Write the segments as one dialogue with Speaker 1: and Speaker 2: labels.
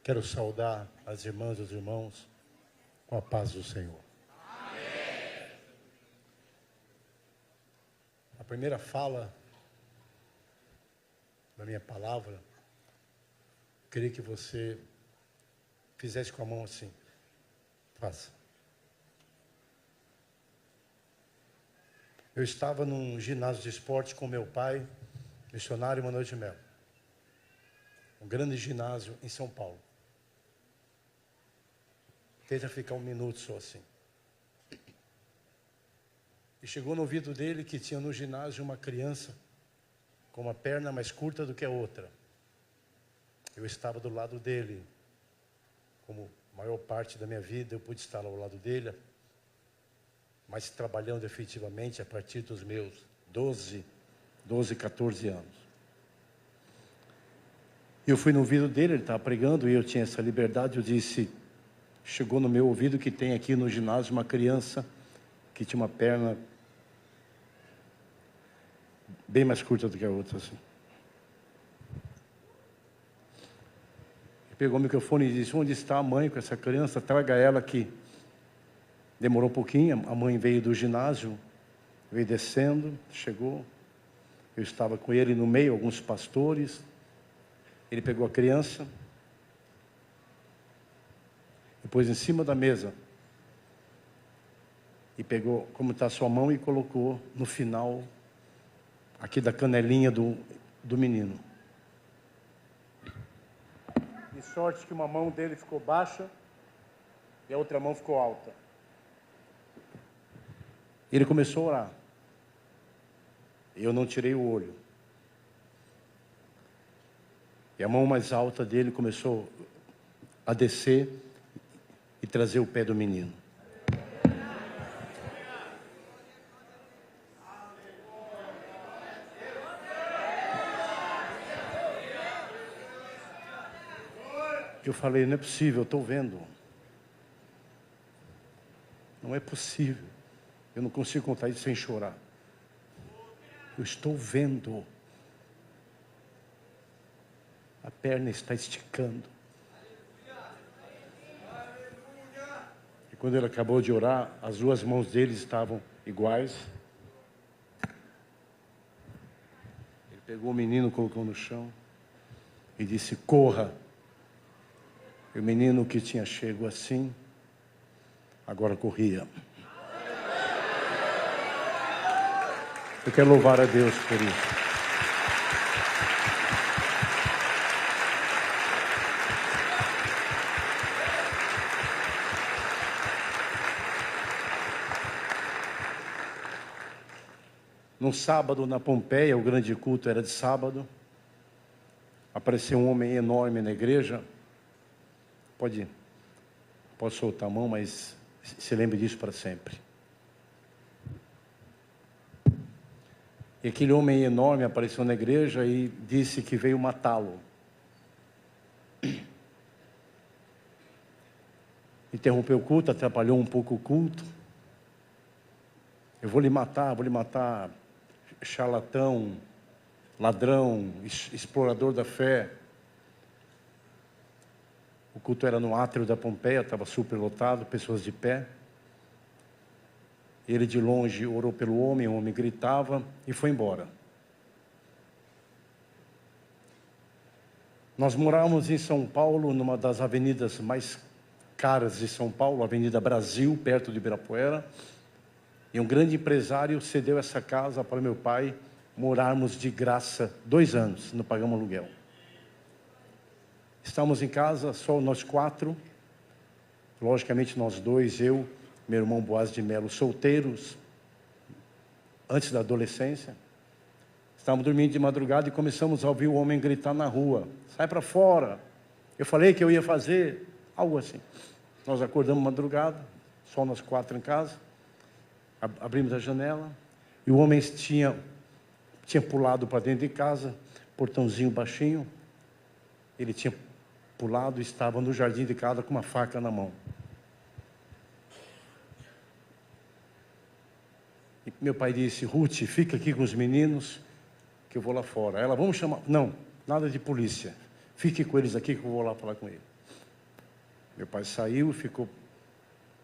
Speaker 1: Quero saudar as irmãs e os irmãos com a paz do Senhor.
Speaker 2: Amém.
Speaker 1: A primeira fala da minha palavra, queria que você fizesse com a mão assim. Faça. Eu estava num ginásio de esporte com meu pai, missionário Manuel de Melo. Um grande ginásio em São Paulo. Tenta ficar um minuto só assim. E chegou no ouvido dele que tinha no ginásio uma criança com uma perna mais curta do que a outra. Eu estava do lado dele. Como a maior parte da minha vida eu pude estar ao lado dele, mas trabalhando efetivamente a partir dos meus 12, 14 anos. Eu fui no ouvido dele, ele estava pregando e eu tinha essa liberdade, eu disse... Chegou no meu ouvido que tem aqui no ginásio uma criança que tinha uma perna bem mais curta do que a outra, assim. Ele pegou o microfone e disse, onde está a mãe com essa criança? Traga ela aqui. Demorou um pouquinho, a mãe veio do ginásio, veio descendo, chegou. Eu estava com ele no meio, alguns pastores. Ele pegou a criança e pôs em cima da mesa. E pegou como está a sua mão e colocou no final, aqui da canelinha do menino. De sorte que uma mão dele ficou baixa e a outra mão ficou alta. Ele começou a orar. Eu não tirei o olho. E a mão mais alta dele começou a descer e trazer o pé do menino. Eu falei, não é possível, eu estou vendo. Não é possível. Eu não consigo contar isso sem chorar. Eu estou vendo. A perna está esticando. E quando ele acabou de orar, as duas mãos dele estavam iguais. Ele pegou o menino, colocou no chão e disse, corra. E o menino que tinha chego assim, agora corria. Eu quero louvar a Deus por isso. No sábado, na Pompeia, o grande culto era de sábado. Apareceu um homem enorme na igreja. Pode soltar a mão, mas se lembre disso para sempre. E aquele homem enorme apareceu na igreja e disse que veio matá-lo. Interrompeu o culto, atrapalhou um pouco o culto. Eu vou lhe matar, charlatão, ladrão, explorador da fé. O culto era no átrio da Pompeia, estava super lotado, pessoas de pé. Ele de longe orou pelo homem, o homem gritava e foi embora. Nós morávamos em São Paulo, numa das avenidas mais caras de São Paulo, a Avenida Brasil, perto de Ibirapuera. E um grande empresário cedeu essa casa para meu pai morarmos de graça 2 anos, não pagamos aluguel. Estávamos em casa, só nós 4, logicamente nós 2, eu, meu irmão Boaz de Melo, solteiros, antes da adolescência. Estávamos dormindo de madrugada e começamos a ouvir o homem gritar na rua, sai para fora, eu falei que eu ia fazer, algo assim. Nós acordamos madrugada, só nós 4 em casa, abrimos a janela, e o homem tinha pulado para dentro de casa, portãozinho baixinho, ele tinha pulado e estava no jardim de casa com uma faca na mão. E meu pai disse, Ruth, fica aqui com os meninos, que eu vou lá fora. Ela, vamos chamar... Não, nada de polícia. Fique com eles aqui que eu vou lá falar com ele. Meu pai saiu e ficou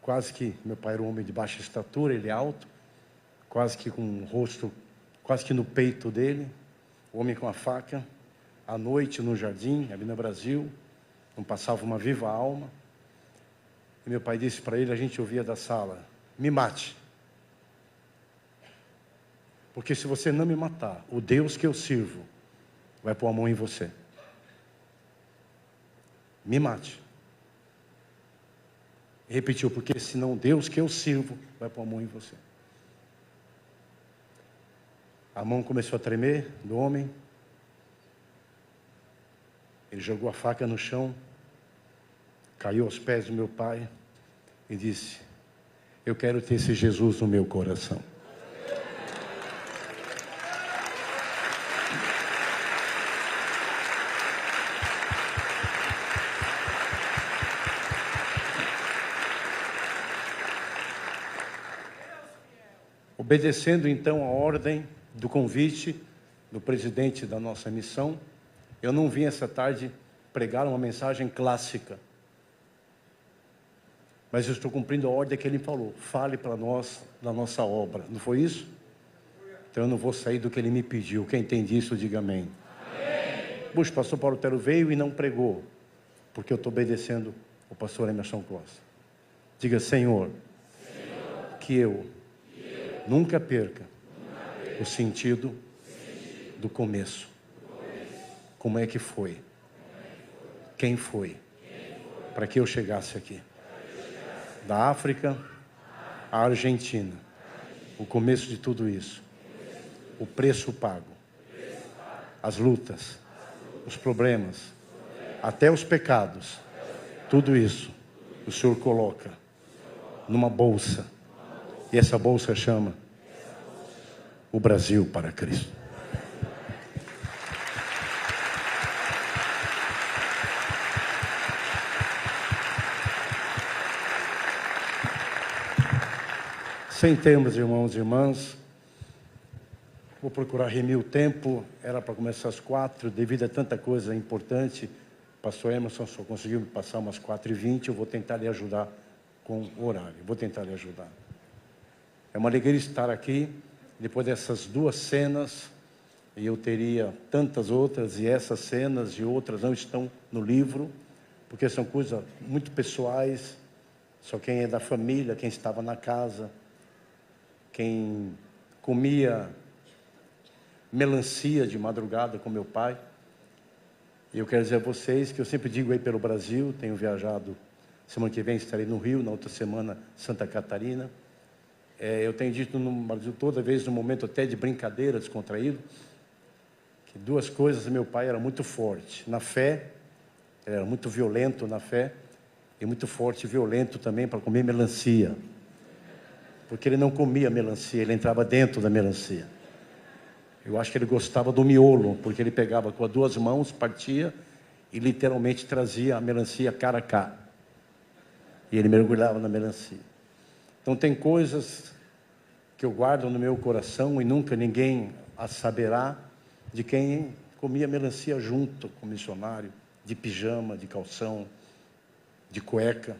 Speaker 1: quase que... Meu pai era um homem de baixa estatura, ele é alto, quase que com o rosto, quase que no peito dele, o homem com a faca, à noite no jardim, ali no Brasil, não passava uma viva alma. E meu pai disse para ele, a gente ouvia da sala: me mate. Porque se você não me matar, o Deus que eu sirvo vai pôr a mão em você. Me mate. E repetiu, porque senão o Deus que eu sirvo vai pôr a mão em você. A mão começou a tremer do homem. Ele jogou a faca no chão, caiu aos pés do meu pai e disse: eu quero ter esse Jesus no meu coração. Obedecendo então a ordem do convite do presidente da nossa missão, eu não vim essa tarde pregar uma mensagem clássica, mas eu estou cumprindo a ordem que ele falou: fale para nós da nossa obra. Não foi isso? Então eu não vou sair do que ele me pediu. Quem entende isso, diga amém. Puxa, o pastor Paulo Tero veio e não pregou, porque eu estou obedecendo o pastor Emerson Costa. Diga: Senhor, que eu nunca perca o sentido do começo. Como é que foi? Quem foi? Para que eu chegasse aqui? Da África à Argentina. O começo de tudo isso. O preço pago. As lutas. Os problemas. Até os pecados. Tudo isso o Senhor coloca numa bolsa. E essa bolsa chama o Brasil para Cristo. Sem termos, irmãos e irmãs, vou procurar remir o tempo. Era para começar às 4, devido a tanta coisa importante. Pastor Emerson só conseguiu me passar umas 4h20. Eu vou tentar lhe ajudar com o horário. Vou tentar lhe ajudar. É uma alegria estar aqui, depois dessas duas cenas, e eu teria tantas outras, e essas cenas e outras não estão no livro, porque são coisas muito pessoais. Só quem é da família, quem estava na casa, quem comia melancia de madrugada com meu pai. E eu quero dizer a vocês que eu sempre digo aí pelo Brasil, tenho viajado, semana que vem estarei no Rio, na outra semana Santa Catarina. Eu tenho dito no Brasil toda vez, no momento até de brincadeira, descontraído, que duas coisas: meu pai era muito forte na fé, ele era muito violento na fé, e muito forte e violento também para comer melancia. Porque ele não comia melancia, ele entrava dentro da melancia. Eu acho que ele gostava do miolo, porque ele pegava com as duas mãos, partia e literalmente trazia a melancia cara a cara. E ele mergulhava na melancia. Então tem coisas que eu guardo no meu coração e nunca ninguém as saberá, de quem comia melancia junto com o missionário, de pijama, de calção, de cueca.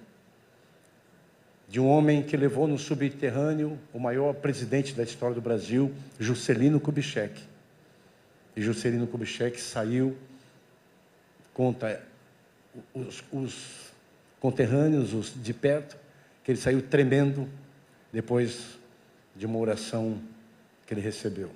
Speaker 1: De um homem que levou no subterrâneo o maior presidente da história do Brasil, Juscelino Kubitschek. E Juscelino Kubitschek saiu, conta os conterrâneos, os de perto, que ele saiu tremendo depois de uma oração que ele recebeu.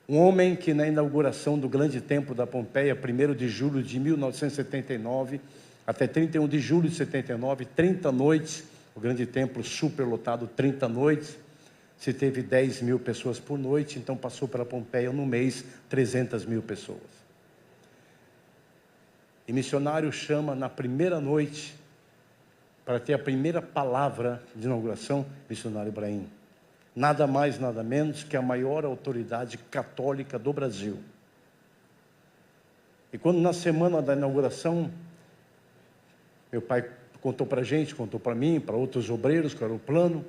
Speaker 1: Um homem que na inauguração do grande templo da Pompeia, 1º de julho de 1979, até 31 de julho de 79, 30 noites, o grande templo superlotado, 30 noites, se teve 10 mil pessoas por noite, então passou pela Pompeia no mês 300 mil pessoas. E missionário chama na primeira noite, para ter a primeira palavra de inauguração, missionário Ibrahim. Nada mais, nada menos que a maior autoridade católica do Brasil. E quando na semana da inauguração, meu pai contou para a gente, contou para mim, para outros obreiros, qual era o plano.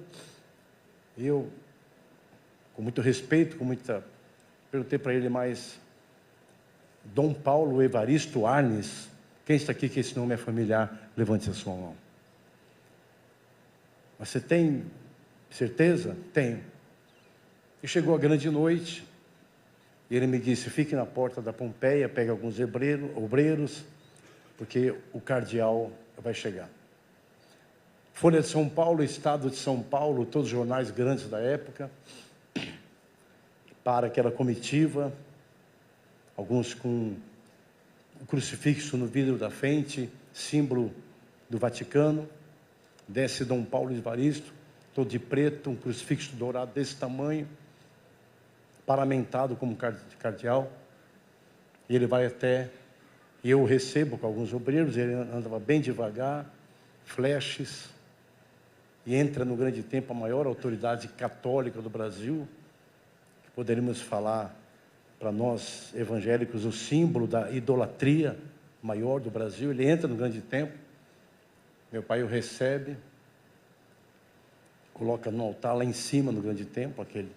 Speaker 1: E eu, com muito respeito, perguntei para ele: mas Dom Paulo Evaristo Arnes, quem está aqui que esse nome é familiar? Levante a sua mão. Mas você tem certeza? Tenho. E chegou a grande noite, e ele me disse, fique na porta da Pompeia, pegue alguns obreiros, porque o cardeal vai chegar. Folha de São Paulo, Estado de São Paulo, todos os jornais grandes da época, para aquela comitiva, alguns com o crucifixo no vidro da frente, símbolo do Vaticano. Desce Dom Paulo Evaristo, todo de preto, um crucifixo dourado desse tamanho, paramentado como cardeal, e ele vai até, e eu o recebo com alguns obreiros, ele andava bem devagar, flashes, e entra no grande templo a maior autoridade católica do Brasil, que poderíamos falar para nós evangélicos, o símbolo da idolatria maior do Brasil. Ele entra no grande templo, meu pai o recebe, coloca no altar lá em cima no grande templo, aquele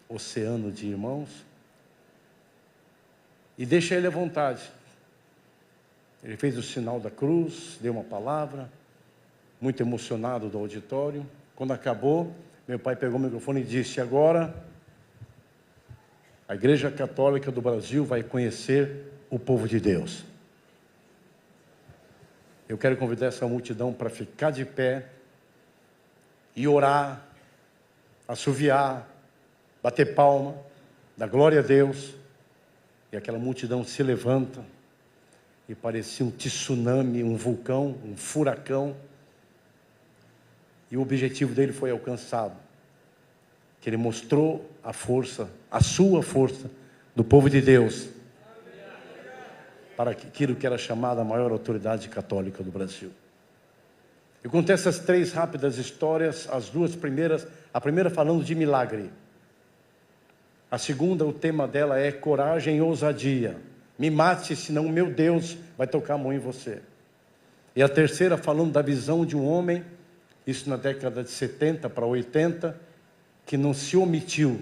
Speaker 1: oceano de irmãos, e deixa ele à vontade. Ele fez o sinal da cruz, deu uma palavra, muito emocionado do auditório. Quando acabou, meu pai pegou o microfone e disse, agora a Igreja Católica do Brasil vai conhecer o povo de Deus. Eu quero convidar essa multidão para ficar de pé e orar, assoviar, bater palma, dar glória a Deus. E aquela multidão se levanta e parecia um tsunami, um vulcão, um furacão. E o objetivo dele foi alcançado. Que ele mostrou a força, a sua força, do povo de Deus, para aquilo que era chamada a maior autoridade católica do Brasil. Eu contei essas 3 rápidas histórias, as 2 primeiras, a primeira falando de milagre. A segunda, o tema dela é coragem e ousadia. Me mate, senão meu Deus vai tocar a mão em você. E a terceira falando da visão de um homem, isso na década de 70 para 80, que não se omitiu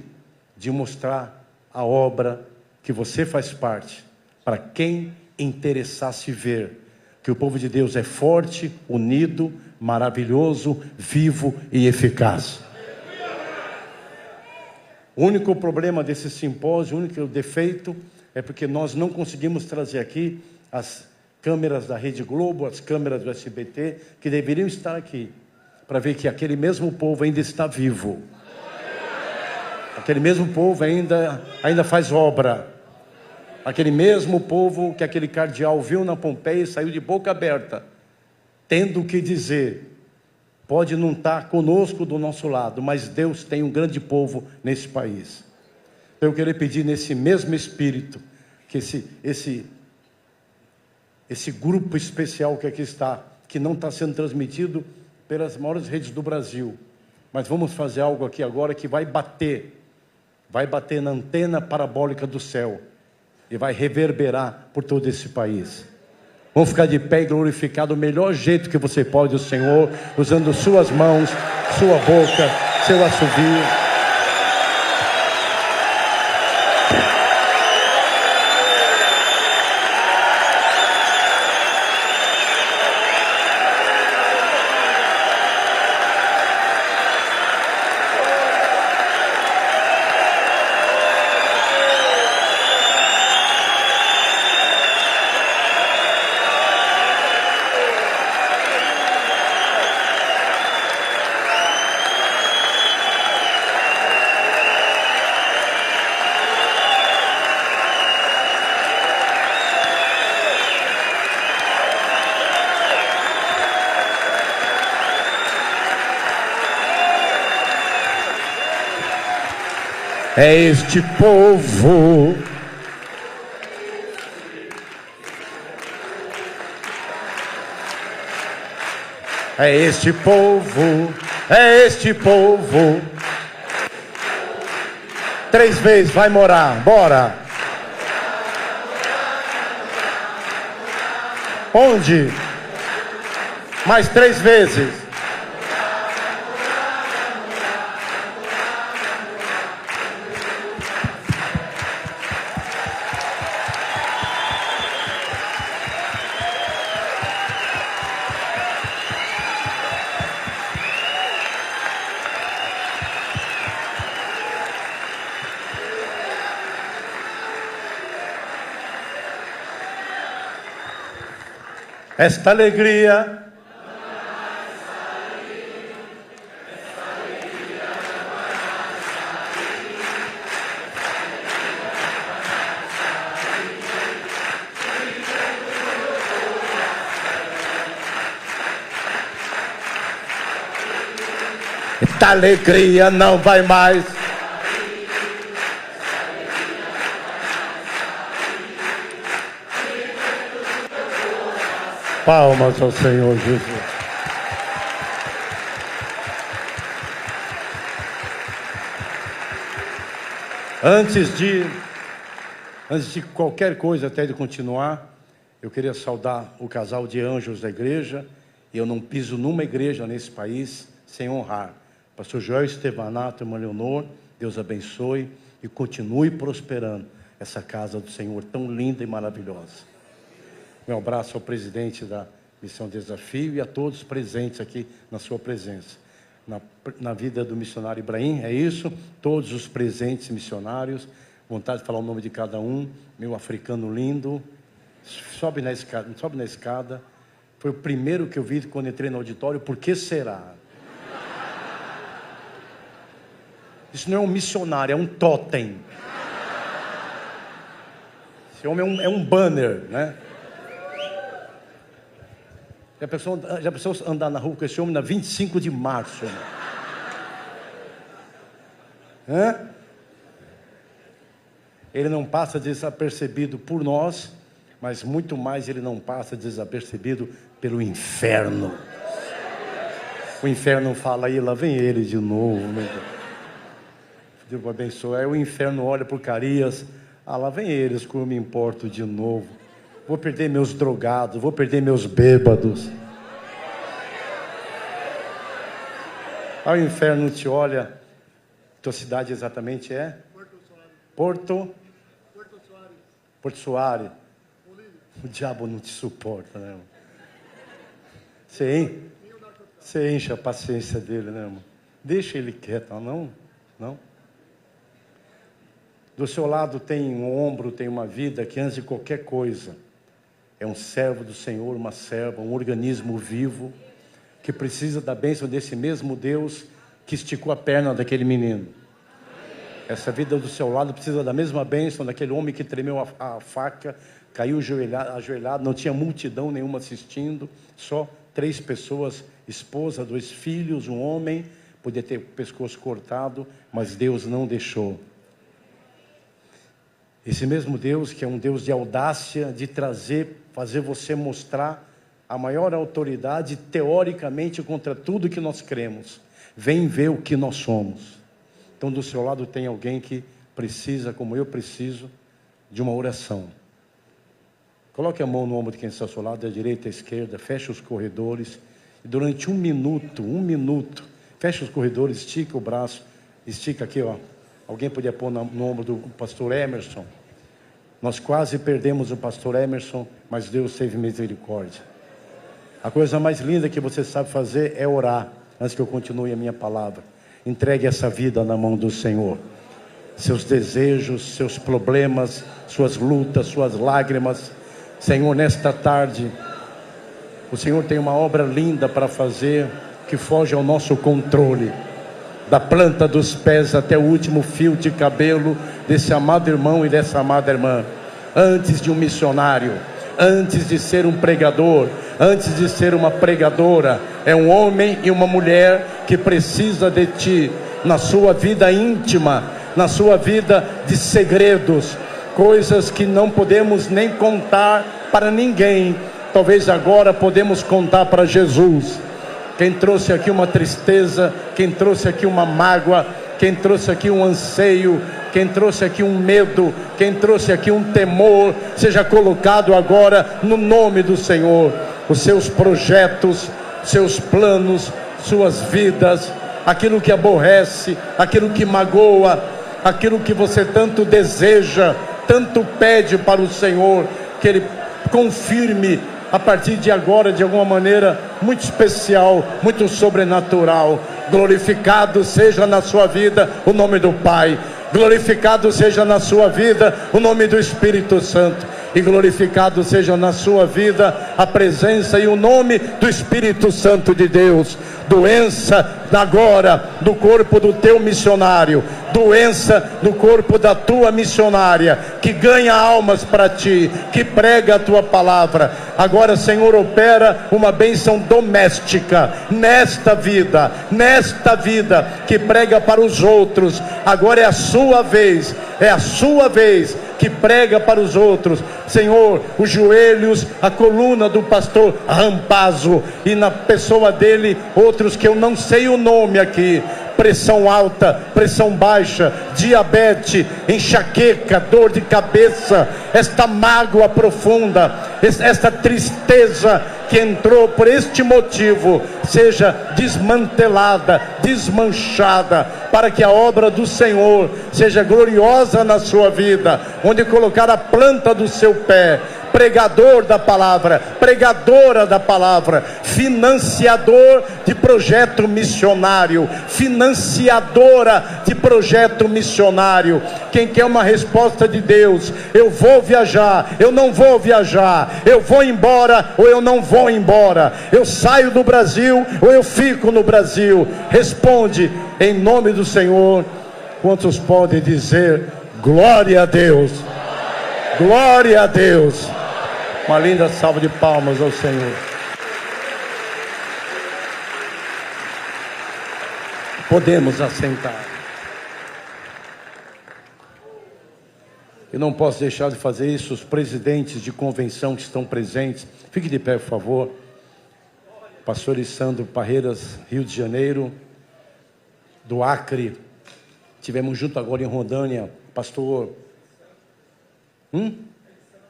Speaker 1: de mostrar a obra que você faz parte, para quem interessasse ver que o povo de Deus é forte, unido, maravilhoso, vivo e eficaz. O único problema desse simpósio, o único defeito, é porque nós não conseguimos trazer aqui as câmeras da Rede Globo, as câmeras do SBT, que deveriam estar aqui, para ver que aquele mesmo povo ainda está vivo. Aquele mesmo povo ainda faz obra. Aquele mesmo povo que aquele cardeal viu na Pompeia e saiu de boca aberta, tendo o que dizer. Pode não estar conosco do nosso lado, mas Deus tem um grande povo nesse país. Eu queria pedir nesse mesmo espírito, que esse grupo especial que aqui está, que não está sendo transmitido pelas maiores redes do Brasil, mas vamos fazer algo aqui agora que vai bater na antena parabólica do céu, e vai reverberar por todo esse país. Vamos ficar de pé e glorificar do melhor jeito que você pode o Senhor, usando suas mãos, sua boca, seu assovio. É este povo é este povo, é este povo. 3 vezes, vai morar, bora. Onde? Mais 3 vezes. Esta alegria esta alegria não vai mais. Palmas ao Senhor Jesus. Antes de qualquer coisa, até de continuar, eu queria saudar o casal de anjos da igreja. E eu não piso numa igreja nesse país sem honrar pastor Joel Estevanato e irmã Leonor. Deus abençoe e continue prosperando essa casa do Senhor tão linda e maravilhosa. Meu abraço ao presidente da Missão Desafio e a todos presentes aqui na sua presença. Na vida do missionário Ibrahim, é isso? Todos os presentes missionários, vontade de falar o nome de cada um. Meu africano lindo, sobe na escada. Foi o primeiro que eu vi quando entrei no auditório. Por que será? Isso não é um missionário, é um totem. Esse homem é um banner, né? Já pensou andar na rua com esse homem na 25 de março? Hã? Ele não passa desapercebido por nós, mas muito mais ele não passa desapercebido pelo inferno. O inferno fala aí, lá vem ele de novo. Deus abençoe. Aí o inferno olha por Carias, lá vem eles, como eu me importo de novo. Vou perder meus drogados, vou perder meus bêbados. Aí o inferno te olha. Tua cidade exatamente é? Porto Soares. O diabo não te suporta, né, irmão? Você enche a paciência dele, né, irmão? Deixa ele quieto, não? Do seu lado tem um ombro, tem uma vida que antes de qualquer coisa é um servo do Senhor, uma serva, um organismo vivo que precisa da bênção desse mesmo Deus que esticou a perna daquele menino. Essa vida do seu lado precisa da mesma bênção daquele homem que tremeu a faca, caiu ajoelhado, não tinha multidão nenhuma assistindo, só 3 pessoas, esposa, 2 filhos, um homem, podia ter o pescoço cortado, mas Deus não deixou. Esse mesmo Deus, que é um Deus de audácia, de fazer você mostrar a maior autoridade, teoricamente, contra tudo que nós cremos. Vem ver o que nós somos. Então, do seu lado tem alguém que precisa, como eu preciso, de uma oração. Coloque a mão no ombro de quem está ao seu lado, da direita à esquerda, feche os corredores. E durante um minuto, feche os corredores, estica o braço, estica aqui, ó. Alguém podia pôr no ombro do pastor Emerson. Nós quase perdemos o pastor Emerson, mas Deus teve misericórdia. A coisa mais linda que você sabe fazer é orar. Antes que eu continue a minha palavra, entregue essa vida na mão do Senhor. Seus desejos, seus problemas, suas lutas, suas lágrimas. Senhor, nesta tarde, o Senhor tem uma obra linda para fazer, que foge ao nosso controle. Da planta dos pés até o último fio de cabelo desse amado irmão e dessa amada irmã. Antes de um missionário, antes de ser um pregador, antes de ser uma pregadora, é um homem e uma mulher que precisa de ti, na sua vida íntima, na sua vida de segredos, coisas que não podemos nem contar para ninguém. Talvez agora podemos contar para Jesus. Quem trouxe aqui uma tristeza, quem trouxe aqui uma mágoa, quem trouxe aqui um anseio, quem trouxe aqui um medo, quem trouxe aqui um temor, seja colocado agora no nome do Senhor. Os seus projetos, seus planos, suas vidas, aquilo que aborrece, aquilo que magoa, aquilo que você tanto deseja, tanto pede para o Senhor, que Ele confirme a partir de agora, de alguma maneira muito especial, muito sobrenatural. Glorificado seja na sua vida o nome do Pai, glorificado seja na sua vida o nome do Espírito Santo. e glorificado seja na sua vida a presença e o nome do Espírito Santo de Deus. Doença agora do corpo do teu missionário, doença no corpo da tua missionária, que ganha almas para ti, que prega a tua palavra. Agora, Senhor, opera uma bênção doméstica nesta vida que prega para os outros. Agora é a sua vez, que prega para os outros. Senhor, os joelhos, a coluna do pastor Rampazzo, e na pessoa dele outros que eu não sei o nome aqui: pressão alta, pressão baixa, diabetes, enxaqueca, dor de cabeça, esta mágoa profunda, esta tristeza que entrou por este motivo, seja desmantelada, desmanchada, para que a obra do Senhor seja gloriosa na sua vida, onde colocar a planta do seu pé. Pregador da palavra, pregadora da palavra, financiador de projeto missionário, financiadora de projeto missionário. Quem quer uma resposta de Deus: eu vou viajar, eu não vou viajar, eu vou embora ou eu não vou embora, eu saio do Brasil ou eu fico no Brasil, responde em nome do Senhor. Quantos podem dizer glória a Deus? Glória a Deus. Uma linda salva de palmas ao Senhor. Podemos assentar. Eu não posso deixar de fazer isso. Os presidentes de convenção que estão presentes, fique de pé, por favor. Pastor Lissandro Parreiras, Rio de Janeiro, do Acre. Tivemos junto agora em Rondônia, pastor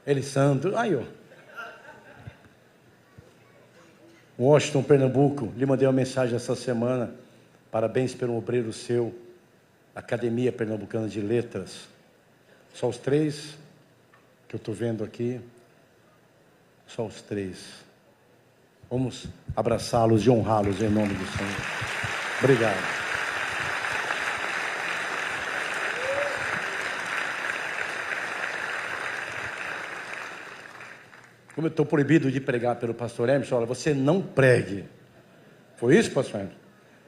Speaker 1: Elisandro, aí ó, Washington, Pernambuco. Lhe mandei uma mensagem essa semana: parabéns pelo obreiro seu, Academia Pernambucana de Letras. Só os 3 que eu estou vendo aqui, só os 3. Vamos abraçá-los e honrá-los em nome do Senhor. Obrigado. Como eu estou proibido de pregar pelo pastor Emerson, olha, você não pregue. Foi isso, pastor Emerson?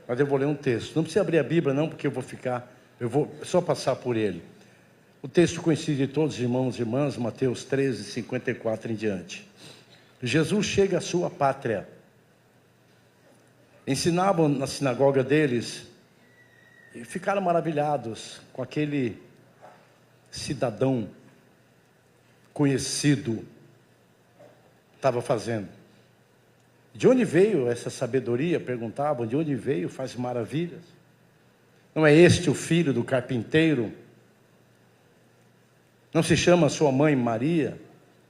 Speaker 1: Mas eu vou ler um texto. Não precisa abrir a Bíblia não, porque eu vou só passar por ele. O texto conhecido de todos os irmãos e irmãs, Mateus 13, 54 em diante. Jesus chega à sua pátria. Ensinavam na sinagoga deles e ficaram maravilhados com aquele cidadão conhecido estava fazendo. De onde veio essa sabedoria? Perguntavam. De onde veio? Faz maravilhas. Não é este o filho do carpinteiro? Não se chama sua mãe Maria,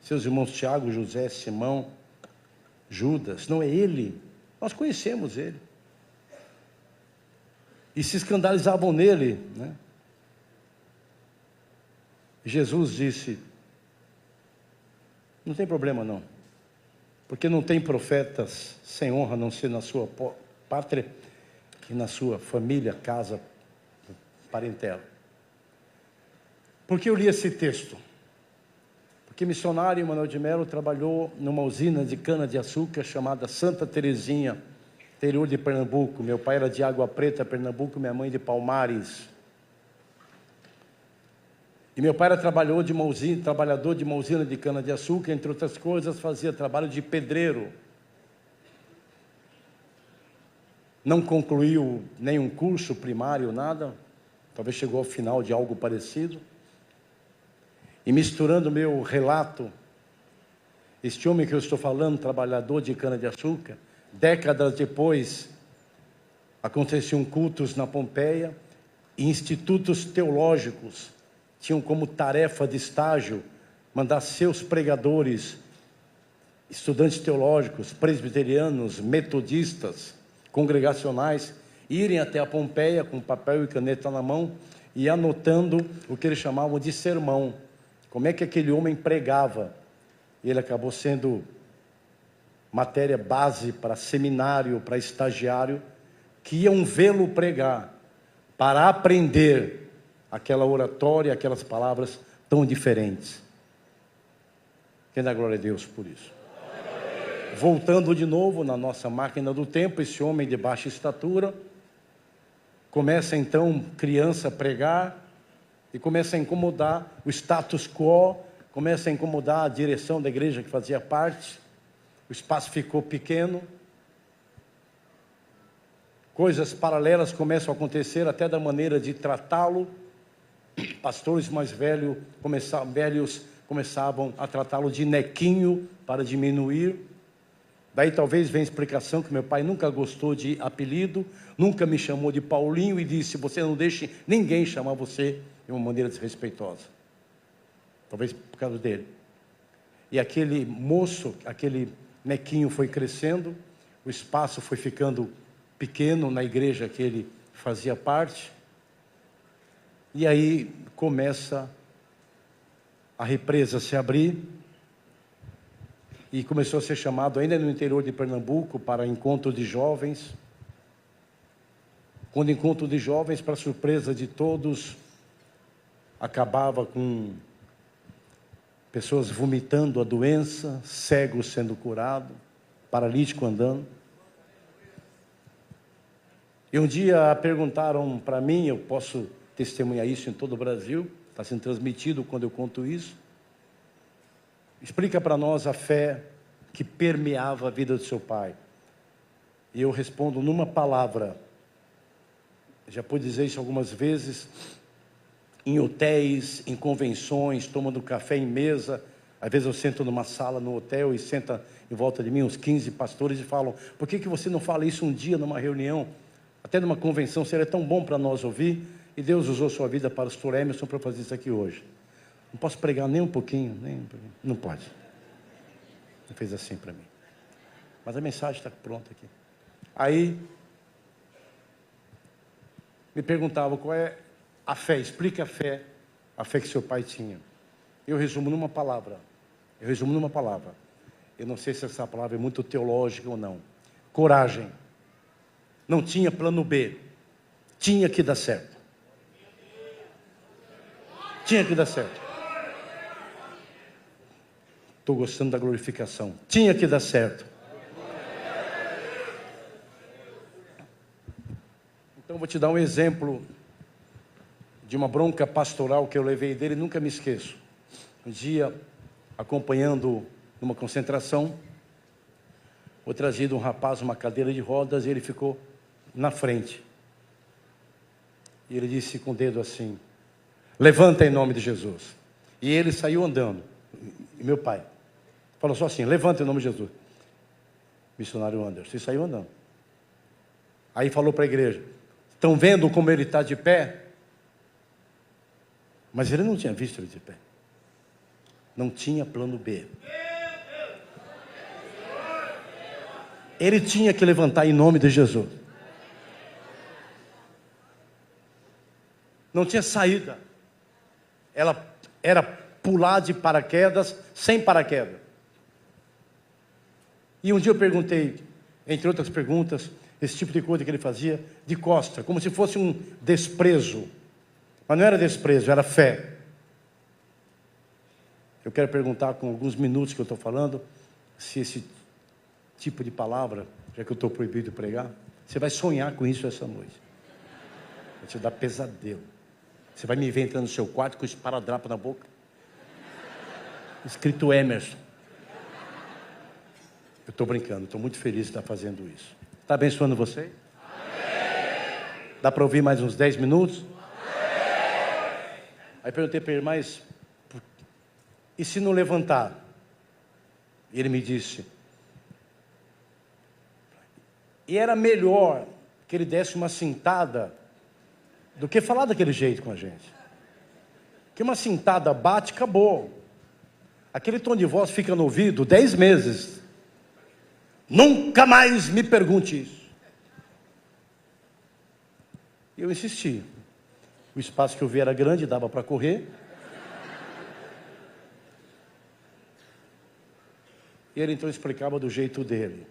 Speaker 1: seus irmãos Tiago, José, Simão, Judas? Não é ele? Nós conhecemos ele. E se escandalizavam nele, né? Jesus disse: não tem problema não, porque não tem profetas sem honra, a não ser na sua pátria e na sua família, casa, parentela. Por que eu li esse texto? Porque missionário Manuel de Melo trabalhou numa usina de cana-de-açúcar chamada Santa Terezinha, interior de Pernambuco. Meu pai era de Água Preta, Pernambuco, minha mãe de Palmares. E meu pai era trabalhador de uma usina de cana-de-açúcar, entre outras coisas, fazia trabalho de pedreiro. Não concluiu nenhum curso primário, nada. Talvez chegou ao final de algo parecido. E misturando meu relato, este homem que eu estou falando, trabalhador de cana-de-açúcar, décadas depois, aconteciam cultos na Pompeia, e institutos teológicos tinham como tarefa de estágio mandar seus pregadores, estudantes teológicos, presbiterianos, metodistas, congregacionais, irem até a Pompeia com papel e caneta na mão e anotando o que eles chamavam de sermão. Como é que aquele homem pregava? Ele acabou sendo matéria base para seminário, para estagiário, que iam vê-lo pregar, para aprender aquela oratória, aquelas palavras tão diferentes. Quem dá glória a Deus por isso? Voltando de novo na nossa máquina do tempo, esse homem de baixa estatura começa então, criança, a pregar e começa a incomodar o status quo, começa a incomodar a direção da igreja que fazia parte. O espaço ficou pequeno. Coisas paralelas começam a acontecer, até da maneira de tratá-lo. Pastores mais velhos começavam a tratá-lo de nequinho para diminuir. Daí talvez venha a explicação que meu pai nunca gostou de apelido, nunca me chamou de Paulinho e disse: você não deixe ninguém chamar você de uma maneira desrespeitosa. Talvez por causa dele. E aquele moço, aquele nequinho foi crescendo, o espaço foi ficando pequeno na igreja que ele fazia parte. E aí começa a represa se abrir e começou a ser chamado ainda no interior de Pernambuco para encontro de jovens. Quando encontro de jovens, para surpresa de todos, acabava com pessoas vomitando a doença, cego sendo curado, paralítico andando. E um dia perguntaram para mim, eu posso testemunhar isso em todo o Brasil, está sendo transmitido quando eu conto isso. Explica para nós a fé que permeava a vida do seu pai. E eu respondo numa palavra. Já pude dizer isso algumas vezes, em hotéis, em convenções, tomando café em mesa. Às vezes eu sento numa sala no hotel e senta em volta de mim uns 15 pastores e falam: por que você não fala isso um dia numa reunião? Até numa convenção seria tão bom para nós ouvir. E Deus usou sua vida para o pastor Emerson para fazer isso aqui hoje. Não posso pregar nem um pouquinho, não pode. Ele fez assim para mim. Mas a mensagem está pronta aqui. Aí, me perguntavam qual é a fé, explica a fé que seu pai tinha. Eu resumo numa palavra. Eu não sei se essa palavra é muito teológica ou não. Coragem. Não tinha plano B. Tinha que dar certo. Tinha que dar certo. Estou gostando da glorificação. Tinha que dar certo. Então vou te dar um exemplo de uma bronca pastoral que eu levei dele, nunca me esqueço. Um dia, acompanhando numa concentração, foi trazido um rapaz, uma cadeira de rodas, e ele ficou na frente. E ele disse com o dedo assim: levanta em nome de Jesus. E ele saiu andando. E meu pai falou só assim: levanta em nome de Jesus. Missionário Anderson, e saiu andando. Aí falou para a igreja: estão vendo como ele está de pé? Mas ele não tinha visto ele de pé. Não tinha plano B. Ele tinha que levantar em nome de Jesus. Não tinha saída. Ela era pular de paraquedas, sem paraquedas. E um dia eu perguntei, entre outras perguntas, esse tipo de coisa que ele fazia, de costa, como se fosse um desprezo. Mas não era desprezo, era fé. Eu quero perguntar, com alguns minutos que eu estou falando, se esse tipo de palavra, já que eu estou proibido de pregar, você vai sonhar com isso essa noite. Vai te dar pesadelo. Você vai me ver entrando no seu quarto com esparadrapo na boca, escrito Emerson. Eu estou brincando, estou muito feliz de estar fazendo isso. Está abençoando você? Amém. Dá para ouvir mais uns 10 minutos? Amém. Aí perguntei para ele: mas e se não levantar? E ele me disse: e era melhor que ele desse uma cintada do que falar daquele jeito com a gente. Que uma cintada bate, acabou. Aquele tom de voz fica no ouvido 10 meses. Nunca mais me pergunte isso. E eu insisti. O espaço que eu vi era grande, dava para correr. E ele então explicava do jeito dele.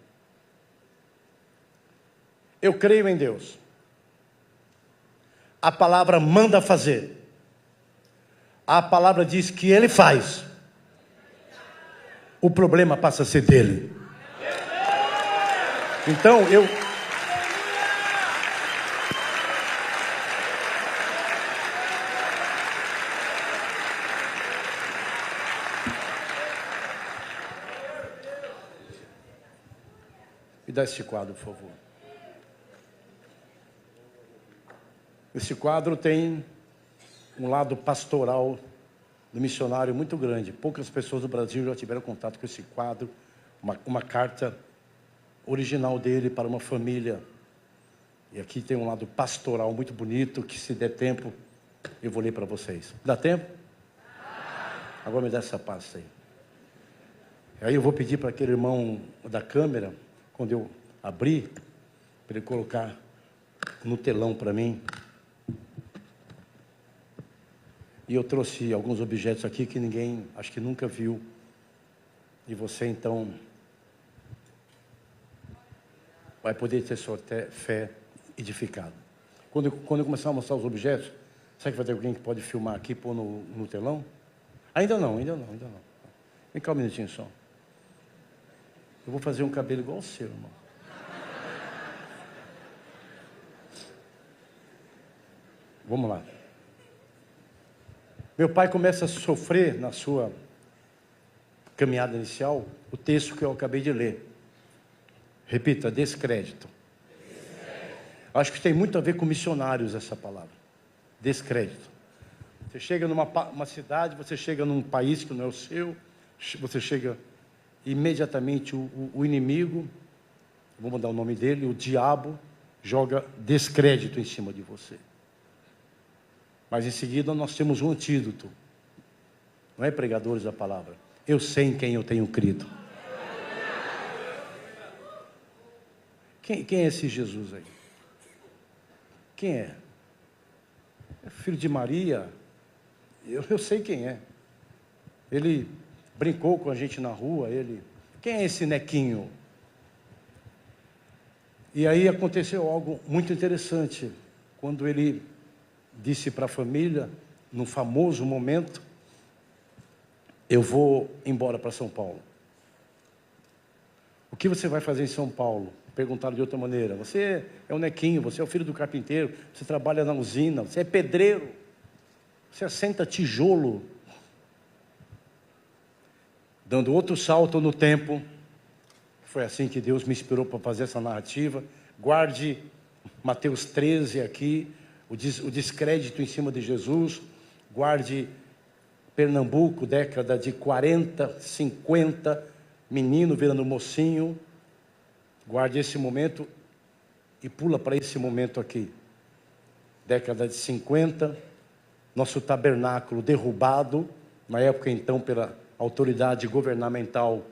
Speaker 1: Eu creio em Deus. A palavra manda fazer. A palavra diz que Ele faz. o problema passa a ser dele. Então eu... Me dá esse quadro, por favor. Esse quadro tem um lado pastoral do missionário muito grande. Poucas pessoas do Brasil já tiveram contato com esse quadro. Uma carta original dele para uma família. E aqui tem um lado pastoral muito bonito, que se der tempo, eu vou ler para vocês. Dá tempo? Agora me dá essa pasta aí. Aí eu vou pedir para aquele irmão da câmera, quando eu abrir, para ele colocar no telão para mim. E eu trouxe alguns objetos aqui que ninguém, acho que nunca viu. E você, então, vai poder ter sua fé edificada. Quando eu começar a mostrar os objetos, será que vai ter alguém que pode filmar aqui e pôr no telão? Ainda não. Vem cá um minutinho só. Eu vou fazer um cabelo igual o seu, irmão. Vamos lá. Meu pai começa a sofrer na sua caminhada inicial o texto que eu acabei de ler. Repita, descrédito. Acho que tem muito a ver com missionários essa palavra. Descrédito. Você chega numa cidade, você chega num país que não é o seu, você chega imediatamente o inimigo, vou mandar o nome dele, o diabo, joga descrédito em cima de você. Mas em seguida nós temos um antídoto. Não é, pregadores da palavra? Eu sei em quem eu tenho crido. Quem é esse Jesus aí? Quem é? É filho de Maria? Eu sei quem é. Ele brincou com a gente na rua, Quem é esse nequinho? E aí aconteceu algo muito interessante. Quando ele disse para a família, num famoso momento, eu vou embora para São Paulo. O que você vai fazer em São Paulo? Perguntaram de outra maneira. Você é o nequinho, você é o filho do carpinteiro, você trabalha na usina, você é pedreiro, você assenta tijolo. Dando outro salto no tempo, foi assim que Deus me inspirou para fazer essa narrativa. Guarde Mateus 13 aqui, o descrédito em cima de Jesus. Guarde Pernambuco, década de 40, 50, menino virando mocinho. Guarde esse momento e pula para esse momento aqui. Década de 50, nosso tabernáculo derrubado, na época então pela autoridade governamental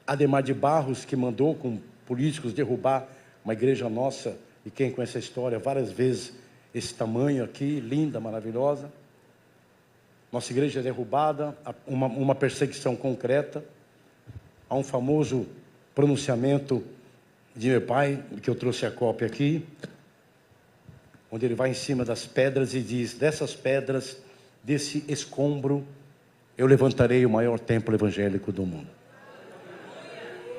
Speaker 1: Ademar de Barros, que mandou com políticos derrubar uma igreja nossa, e quem conhece a história, várias vezes esse tamanho aqui, linda, maravilhosa. Nossa igreja é derrubada, uma perseguição concreta. Há um famoso pronunciamento de meu pai, que eu trouxe a cópia aqui, onde ele vai em cima das pedras e diz: dessas pedras, desse escombro, eu levantarei o maior templo evangélico do mundo.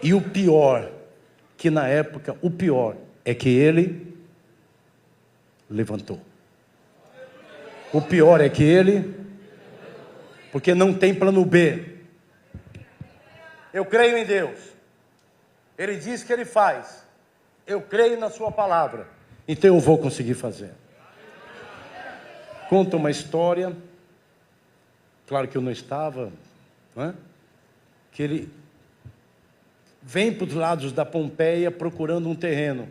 Speaker 1: E o pior, que na época, o pior é que ele levantou. O pior é que ele, porque não tem plano B. Eu creio em Deus. Ele diz que ele faz. Eu creio na sua palavra. Então eu vou conseguir fazer. Conta uma história, claro que eu não estava, não é? Que ele vem para os lados da Pompeia procurando um terreno.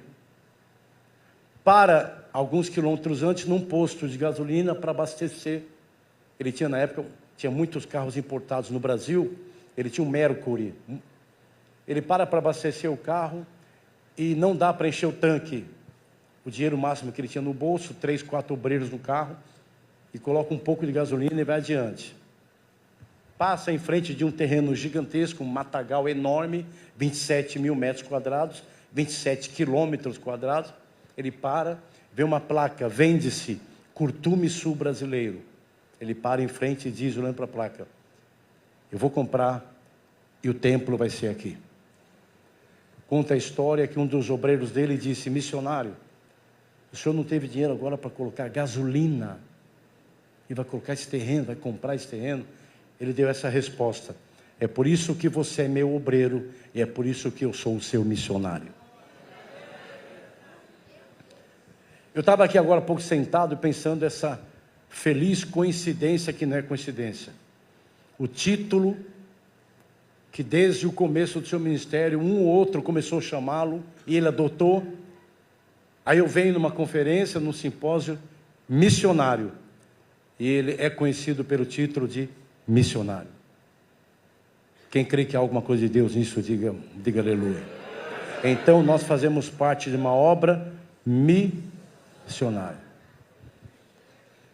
Speaker 1: Para alguns quilômetros antes, num posto de gasolina para abastecer. Ele tinha, na época, tinha muitos carros importados no Brasil. Ele tinha um Mercury. Ele para abastecer o carro e não dá para encher o tanque. O dinheiro máximo que ele tinha no bolso, 3, 4 obreiros no carro, e coloca um pouco de gasolina e vai adiante. Passa em frente de um terreno gigantesco, um matagal enorme, 27 mil metros quadrados, 27 quilômetros quadrados. Ele para, vê uma placa, vende-se Curtume Sul Brasileiro. Ele para em frente e diz, olhando para a placa: Eu vou comprar e o templo vai ser aqui. Conta a história que um dos obreiros dele disse: missionário, o senhor não teve dinheiro agora para colocar gasolina e vai colocar esse terreno, vai comprar esse terreno? Ele deu essa resposta: é por isso que você é meu obreiro e é por isso que eu sou o seu missionário. Eu estava aqui agora há pouco sentado pensando essa feliz coincidência que não é coincidência. O título que desde o começo do seu ministério, um ou outro começou a chamá-lo e ele adotou. Aí eu venho numa conferência, num simpósio, missionário. E ele é conhecido pelo título de missionário. Quem crê que há alguma coisa de Deus nisso, diga aleluia. Então nós fazemos parte de uma obra missionária.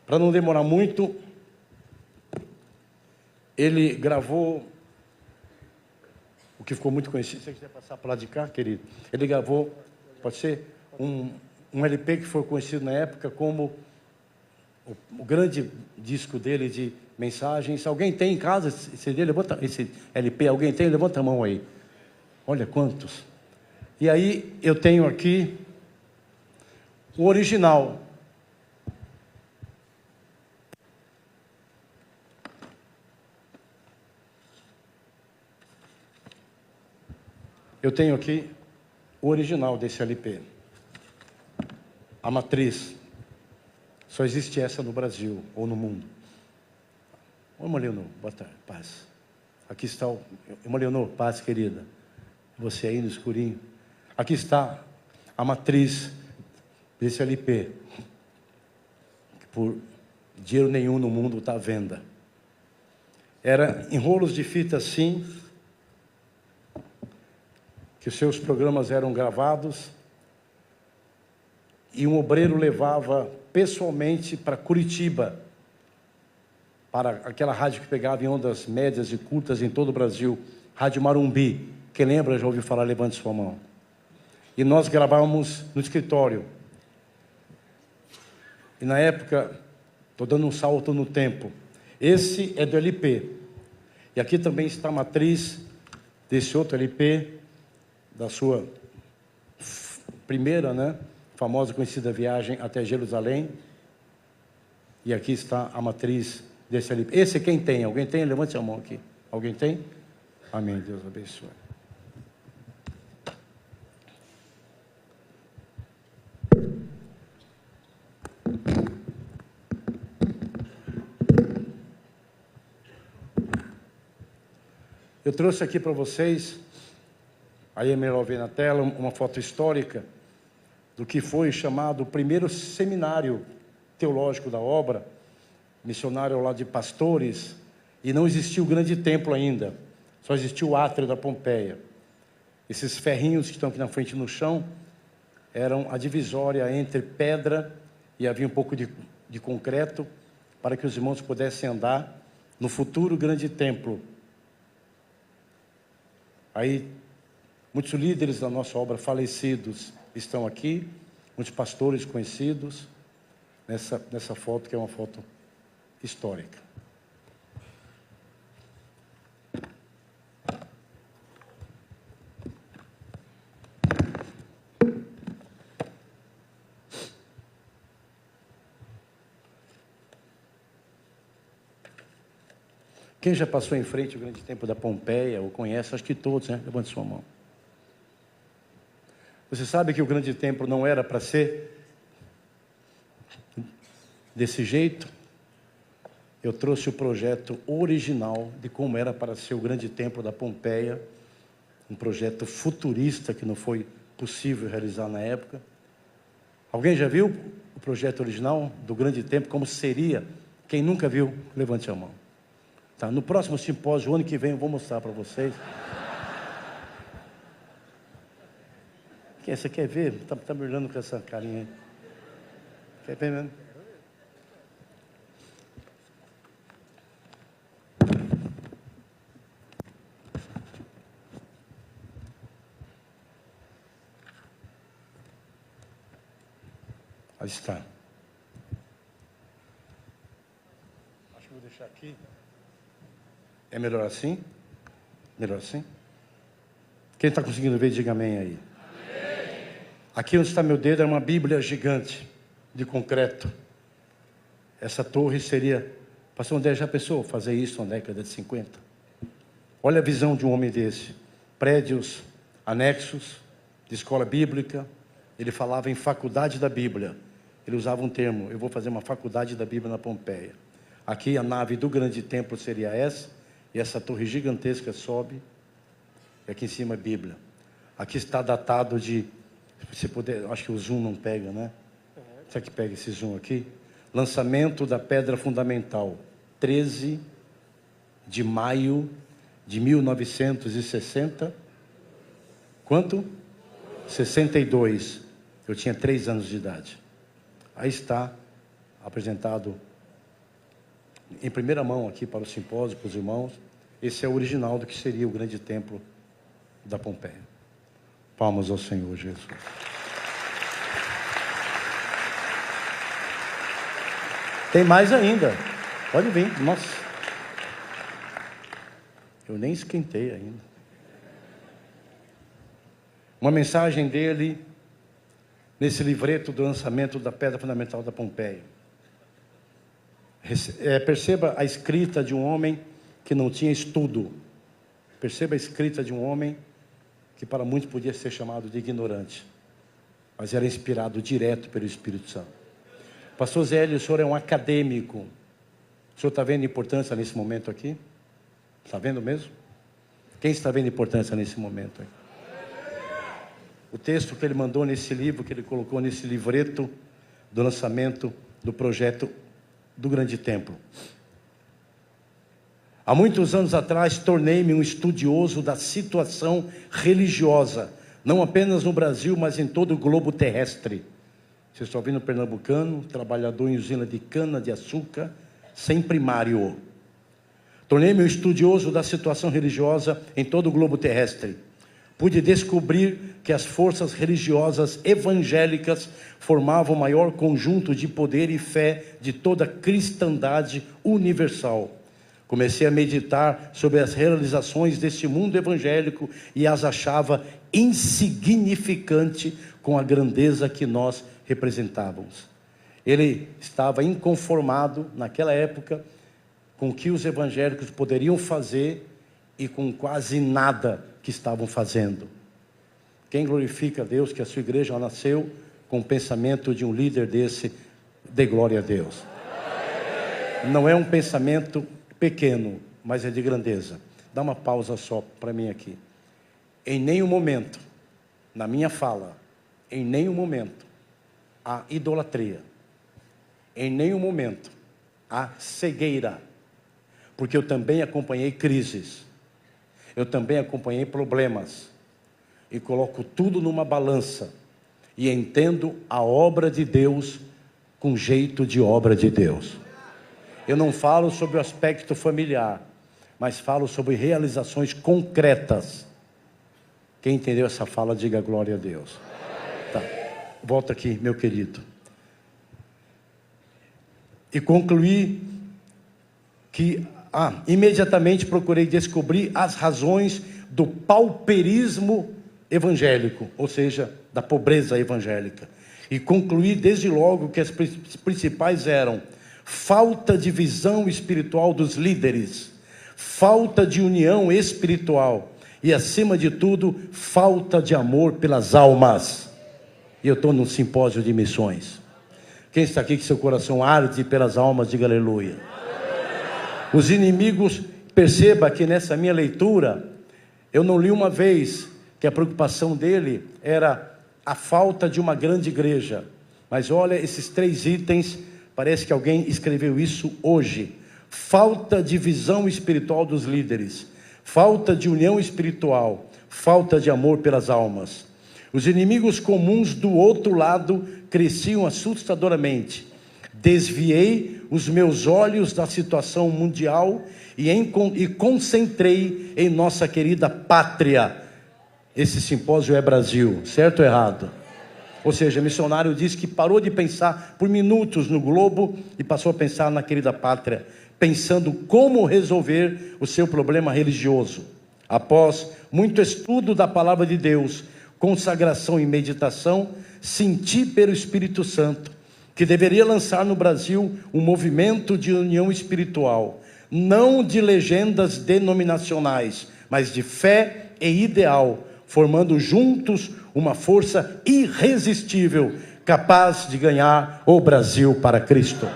Speaker 1: Para não demorar muito, ele gravou o que ficou muito conhecido. Se você quiser passar para lá de cá, querido. Ele gravou, pode ser, um LP que foi conhecido na época como o grande disco dele de mensagens. Alguém tem em casa esse CD? Levanta esse LP. Alguém tem? Levanta a mão aí. Olha quantos. E aí eu tenho aqui o original. Eu tenho aqui o original desse LP. A matriz. Só existe essa no Brasil ou no mundo. Ô, Leonor, boa tarde, paz. Aqui está o... Leonor, paz, querida. Você aí no escurinho. Aqui está a matriz desse LP. Que por dinheiro nenhum no mundo está à venda. Era em rolos de fita assim, que os seus programas eram gravados, e um obreiro levava pessoalmente para Curitiba, para aquela rádio que pegava em ondas médias e curtas em todo o Brasil, Rádio Marumbi. Quem lembra, já ouviu falar, levante sua mão. E nós gravávamos no escritório. E na época, estou dando um salto no tempo, esse é do LP. E aqui também está a matriz desse outro LP, da sua primeira, famosa, conhecida viagem até Jerusalém. E aqui está a matriz desse LP. Esse quem tem? Alguém tem? Levante a mão aqui. Alguém tem? Amém. Deus abençoe. Eu trouxe aqui para vocês, aí é melhor ver na tela, uma foto histórica do que foi chamado o primeiro seminário teológico da obra, missionário ao lado de pastores, e não existia o grande templo ainda, só existia o átrio da Pompeia. Esses ferrinhos que estão aqui na frente no chão eram a divisória entre pedra e havia um pouco de concreto para que os irmãos pudessem andar no futuro grande templo. Aí, muitos líderes da nossa obra falecidos estão aqui, muitos pastores conhecidos, nessa foto que é uma foto histórica. Quem já passou em frente ao grande templo da Pompeia, ou conhece, acho que todos, Levante sua mão. Você sabe que o grande templo não era para ser desse jeito? Eu trouxe o projeto original de como era para ser o grande templo da Pompeia, um projeto futurista que não foi possível realizar na época. Alguém já viu o projeto original do grande templo, como seria? Quem nunca viu, levante a mão. Tá, no próximo simpósio, o ano que vem, eu vou mostrar para vocês. Você quer ver? Tá me olhando com essa carinha aí. Quer ver mesmo? Aí está. Acho que vou deixar aqui. É melhor assim? Melhor assim? Quem está conseguindo ver, diga amém aí. Amém. Aqui onde está meu dedo é uma Bíblia gigante, de concreto. Essa torre seria... Pastor André, já pensou fazer isso na década de 50? Olha a visão de um homem desse. Prédios, anexos, de escola bíblica. Ele falava em faculdade da Bíblia. Ele usava um termo: eu vou fazer uma faculdade da Bíblia na Pompeia. Aqui a nave do grande templo seria essa, e essa torre gigantesca sobe, e aqui em cima é Bíblia. Aqui está datado de, se puder, acho que o zoom não pega, né? Será que pega esse zoom aqui? Lançamento da pedra fundamental, 13 de maio de 1960. Quanto? 62. Eu tinha 3 anos de idade. Aí está apresentado em primeira mão aqui para o simpósio, para os irmãos. Esse é o original do que seria o grande templo da Pompeia. Palmas ao Senhor Jesus. Tem mais ainda. Pode vir. Nossa. Eu nem esquentei ainda. Uma mensagem dele nesse livreto do lançamento da pedra fundamental da Pompeia. Perceba a escrita de um homem que não tinha estudo. Perceba a escrita de um homem que para muitos podia ser chamado de ignorante, mas era inspirado direto pelo Espírito Santo. Pastor Zélio, o senhor é um acadêmico. O senhor está vendo importância nesse momento aqui? Está vendo mesmo? Quem está vendo importância nesse momento aí? O texto que ele mandou nesse livro, que ele colocou nesse livreto do lançamento do projeto do grande templo. Há muitos anos atrás, tornei-me um estudioso da situação religiosa, não apenas no Brasil, mas em todo o globo terrestre. Vocês estão ouvindo pernambucano, trabalhador em usina de cana-de-açúcar, sem primário. Tornei-me um estudioso da situação religiosa em todo o globo terrestre. Pude descobrir que as forças religiosas evangélicas formavam o maior conjunto de poder e fé de toda a cristandade universal. Comecei a meditar sobre as realizações deste mundo evangélico e as achava insignificante com a grandeza que nós representávamos. Ele estava inconformado naquela época com o que os evangélicos poderiam fazer e com quase nada que estavam fazendo. Quem glorifica a Deus que a sua igreja nasceu com o pensamento de um líder desse, dê glória a Deus. Não é um pensamento pequeno, mas é de grandeza. Dá uma pausa só para mim aqui. Em nenhum momento, na minha fala, em nenhum momento, há idolatria. Em nenhum momento, há cegueira. Porque eu também acompanhei crises. Eu também acompanhei problemas. E coloco tudo numa balança. E entendo a obra de Deus com jeito de obra de Deus. Eu não falo sobre o aspecto familiar, mas falo sobre realizações concretas. Quem entendeu essa fala, diga glória a Deus. Tá. Volta aqui, meu querido. E concluí que imediatamente procurei descobrir as razões do pauperismo evangélico, ou seja, da pobreza evangélica. E concluí desde logo que as principais eram falta de visão espiritual dos líderes, falta de união espiritual e, acima de tudo, falta de amor pelas almas. E eu estou num simpósio de missões. Quem está aqui que seu coração arde pelas almas, diga aleluia. Os inimigos, perceba que nessa minha leitura, eu não li uma vez que a preocupação dele era a falta de uma grande igreja. Mas olha esses 3 itens, parece que alguém escreveu isso hoje. Falta de visão espiritual dos líderes, falta de união espiritual, falta de amor pelas almas. Os inimigos comuns do outro lado cresciam assustadoramente. Desviei os meus olhos da situação mundial e concentrei em nossa querida pátria. Esse simpósio é Brasil, certo ou errado? Ou seja, o missionário diz que parou de pensar por minutos no globo e passou a pensar na querida pátria. pensando como resolver o seu problema religioso. Após muito estudo da palavra de Deus, consagração e meditação, senti pelo Espírito Santo que deveria lançar no Brasil um movimento de união espiritual, não de legendas denominacionais, mas de fé e ideal, formando juntos uma força irresistível, capaz de ganhar o Brasil para Cristo.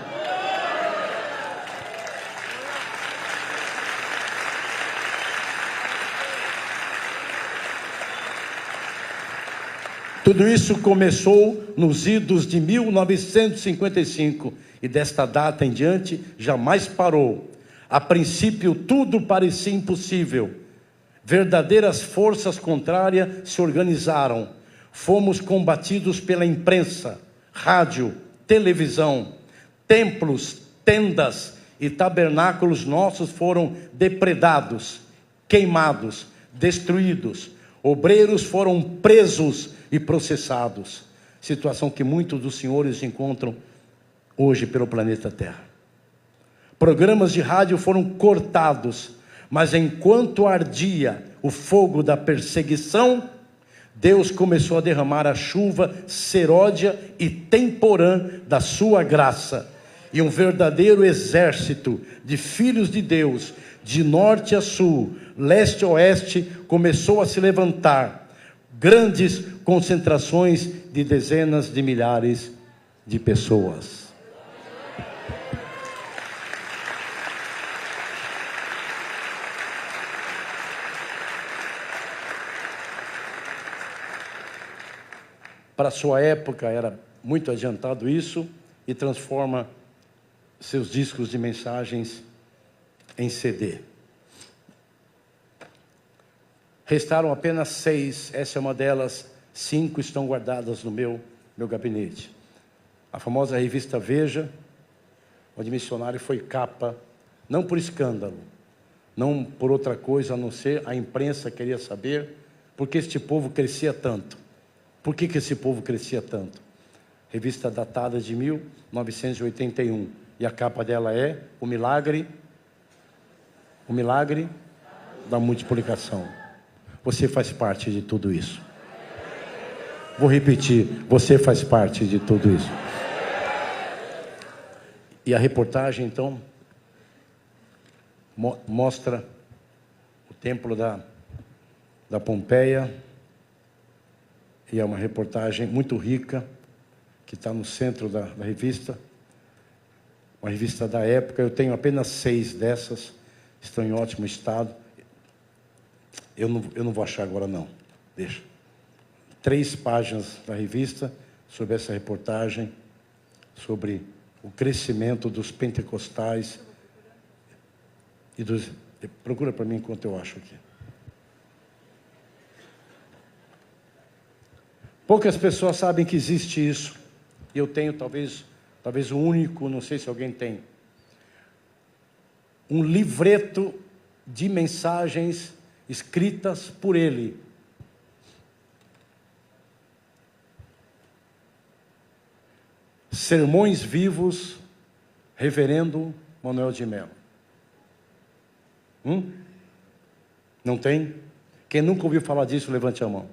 Speaker 1: Tudo isso começou nos idos de 1955 e desta data em diante jamais parou. A princípio tudo parecia impossível. Verdadeiras forças contrárias se organizaram. Fomos combatidos pela imprensa, rádio, televisão. Templos, tendas e tabernáculos nossos foram depredados, queimados, destruídos. Obreiros foram presos e processados. Situação que muitos dos senhores encontram hoje pelo planeta Terra. Programas de rádio foram cortados, mas enquanto ardia o fogo da perseguição, Deus começou a derramar a chuva seródia e temporã da sua graça, e um verdadeiro exército de filhos de Deus, de norte a sul, leste a oeste, começou a se levantar. Grandes concentrações de dezenas de milhares de pessoas. Para a sua época era muito adiantado isso, e transforma seus discos de mensagens em CD. Restaram apenas 6, essa é uma delas. 5 estão guardadas no meu gabinete. A famosa revista Veja, onde missionário foi capa, não por escândalo, não por outra coisa, a não ser a imprensa queria saber por que este povo crescia tanto. Por que esse povo crescia tanto? Revista datada de 1981, e a capa dela é o milagre da multiplicação. Você faz parte de tudo isso. Vou repetir, você faz parte de tudo isso. E a reportagem, então, mostra o templo da Pompeia, e é uma reportagem muito rica, que está no centro da revista, uma revista da época. Eu tenho apenas 6 dessas, estão em ótimo estado. Eu não vou achar agora não, deixa. 3 páginas da revista sobre essa reportagem, sobre o crescimento dos pentecostais e dos... Procura para mim enquanto eu acho aqui. Poucas pessoas sabem que existe isso. E eu tenho talvez o único, não sei se alguém tem, um livreto de mensagens escritas por ele. Sermões Vivos, Reverendo Manuel de Mello. Não tem? Quem nunca ouviu falar disso, levante a mão.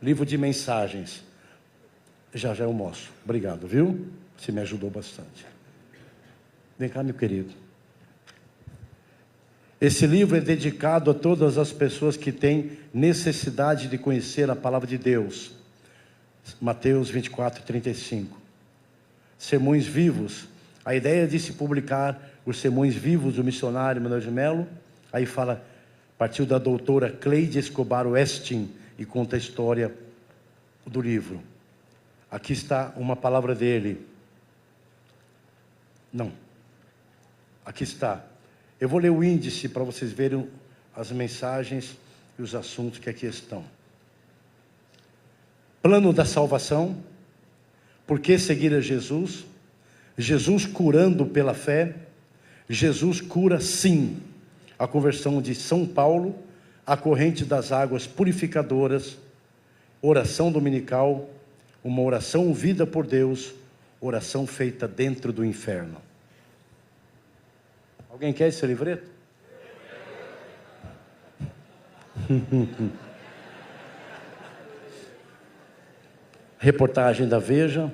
Speaker 1: Livro de mensagens. Já eu mostro. Obrigado, viu? Você me ajudou bastante. Vem cá, meu querido. Esse livro é dedicado a todas as pessoas que têm necessidade de conhecer a palavra de Deus. Mateus 24:35. Sermões Vivos. A ideia de se publicar os Sermões Vivos do missionário Manuel de Mello, aí fala, partiu da doutora Cleide Escobar Westin, e conta a história do livro. Aqui está uma palavra dele. Não. Aqui está. Eu vou ler o índice para vocês verem as mensagens e os assuntos que aqui estão. Plano da salvação. Por que seguir a Jesus? Jesus curando pela fé. Jesus cura sim. A conversão de São Paulo. A corrente das águas purificadoras. Oração dominical. Uma oração ouvida por Deus. Oração feita dentro do inferno. Alguém quer esse livreto? Reportagem da Veja.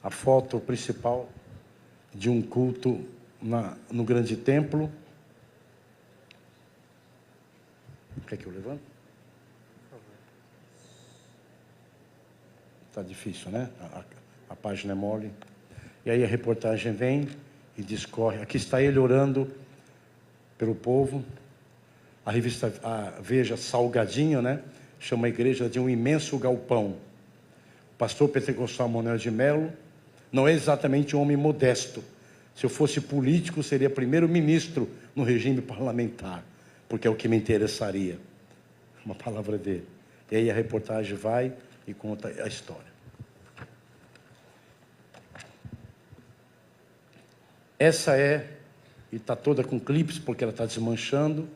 Speaker 1: A foto principal de um culto no grande templo. Quer que eu levante? Está difícil, né? A página é mole. E aí a reportagem vem e discorre. Aqui está ele orando pelo povo. A revista Veja, salgadinho, né? Chama a igreja de um imenso galpão. O pastor pentecostal Manuel de Melo não é exatamente um homem modesto. Se eu fosse político, seria primeiro-ministro no regime parlamentar, porque é o que me interessaria. Uma palavra dele. E aí a reportagem vai e conta a história. Essa e está toda com clipes, porque ela está desmanchando,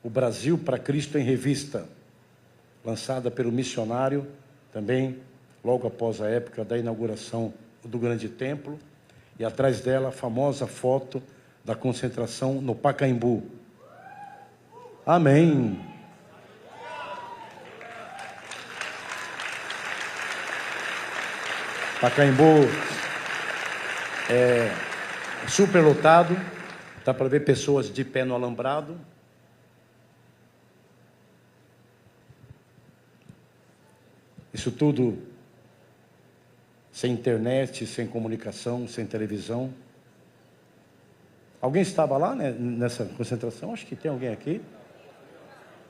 Speaker 1: O Brasil para Cristo em Revista, lançada pelo missionário, também logo após a época da inauguração do grande templo, e atrás dela a famosa foto da concentração no Pacaembu. Amém. Pacaembu é superlotado, dá para ver pessoas de pé no alambrado. Isso tudo sem internet, sem comunicação, sem televisão. Alguém estava lá, né, nessa concentração? Acho que tem alguém aqui.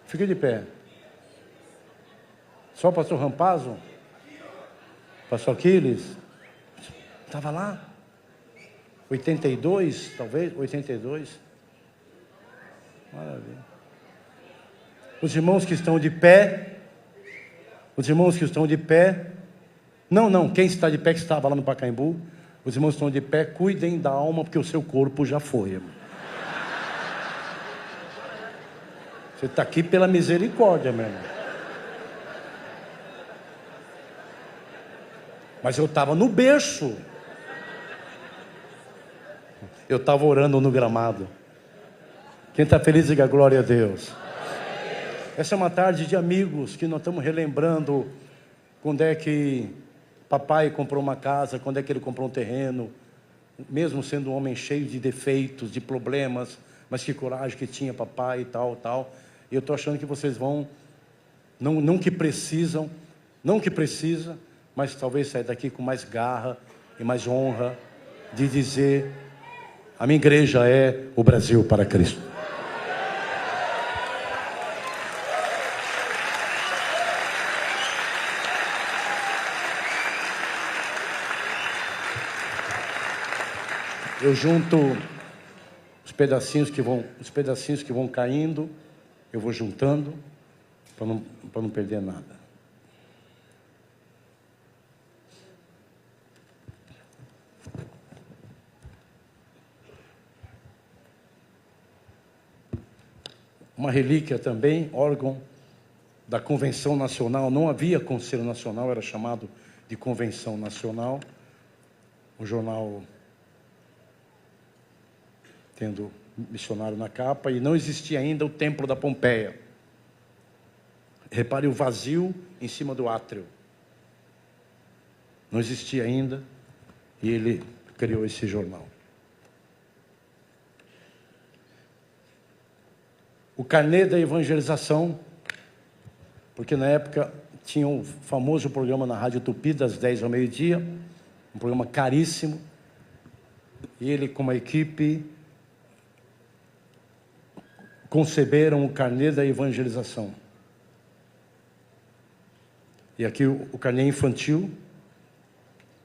Speaker 1: Fica de pé. Só o pastor Rampazzo? Pastor Aquiles? Estava lá? 82, talvez? 82? Maravilha. Os irmãos que estão de pé. Os irmãos que estão de pé. Não, quem está de pé que estava lá no Pacaembu. Os irmãos que estão de pé, cuidem da alma, porque o seu corpo já foi, irmão. Você está aqui pela misericórdia, meu irmão. Mas eu estava no berço. Eu estava orando no gramado. Quem está feliz, diga glória a Deus. Essa é uma tarde de amigos que nós estamos relembrando quando é que papai comprou uma casa, quando é que ele comprou um terreno, mesmo sendo um homem cheio de defeitos, de problemas, mas que coragem que tinha papai e tal. E eu estou achando que vocês vão, não que precisam, não que precisa, mas talvez sair daqui com mais garra e mais honra de dizer: a minha igreja é o Brasil para Cristo. Eu junto os pedacinhos que vão caindo, eu vou juntando para não perder nada. Uma relíquia também, órgão da Convenção Nacional. Não havia Conselho Nacional, era chamado de Convenção Nacional. O jornal tendo missionário na capa, e não existia ainda o Templo da Pompeia. Repare o vazio em cima do átrio. Não existia ainda, e ele criou esse jornal. O carnê da evangelização, porque na época tinha um famoso programa na Rádio Tupi, das 10 ao meio-dia, um programa caríssimo, e ele com uma equipe conceberam o carnê da evangelização. E aqui o carnê infantil,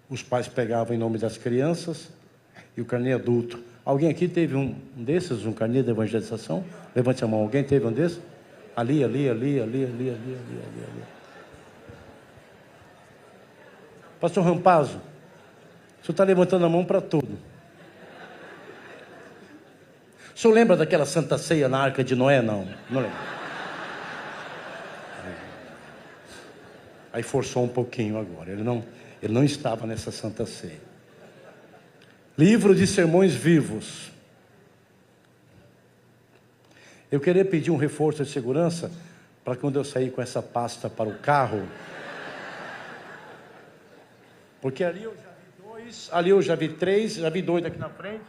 Speaker 1: os pais pegavam em nome das crianças, e o carnê adulto. Alguém aqui teve um desses, um carnê da evangelização? Levante a mão. Alguém teve um desses? Ali. Pastor Rampazzo, o senhor está levantando a mão para tudo. O senhor lembra daquela Santa Ceia na Arca de Noé? Não lembro. Aí forçou um pouquinho agora. Ele não estava nessa Santa Ceia. Livro de Sermões Vivos. Eu queria pedir um reforço de segurança para quando eu sair com essa pasta para o carro. Porque ali eu já vi 2, ali eu já vi 3, já vi 2 aqui na frente,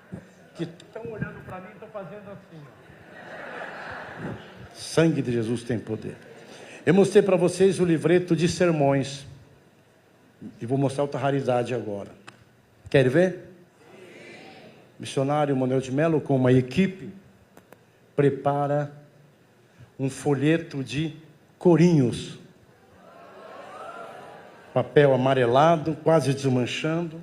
Speaker 1: que estão olhando para mim e estão fazendo assim. Ó. Sangue de Jesus tem poder. Eu mostrei para vocês o livreto de sermões. E vou mostrar outra raridade agora. Querem ver? Missionário Manuel de Melo, com uma equipe, prepara um folheto de corinhos. Papel amarelado, quase desmanchando.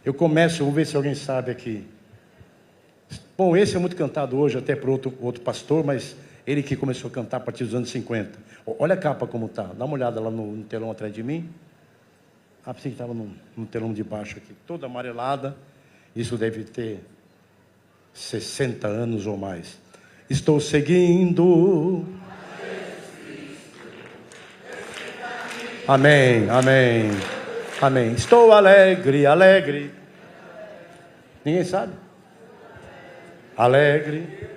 Speaker 1: Eu começo, vou ver se alguém sabe aqui. Bom, esse é muito cantado hoje, até por outro pastor, mas ele que começou a cantar a partir dos anos 50. Olha a capa como está. Dá uma olhada lá no telão atrás de mim. Ah, pensei que estava no telão de baixo aqui. Toda amarelada. Isso deve ter 60 anos ou mais. Estou seguindo. Amém, amém, amém. Estou alegre, alegre. Ninguém sabe? Alegre.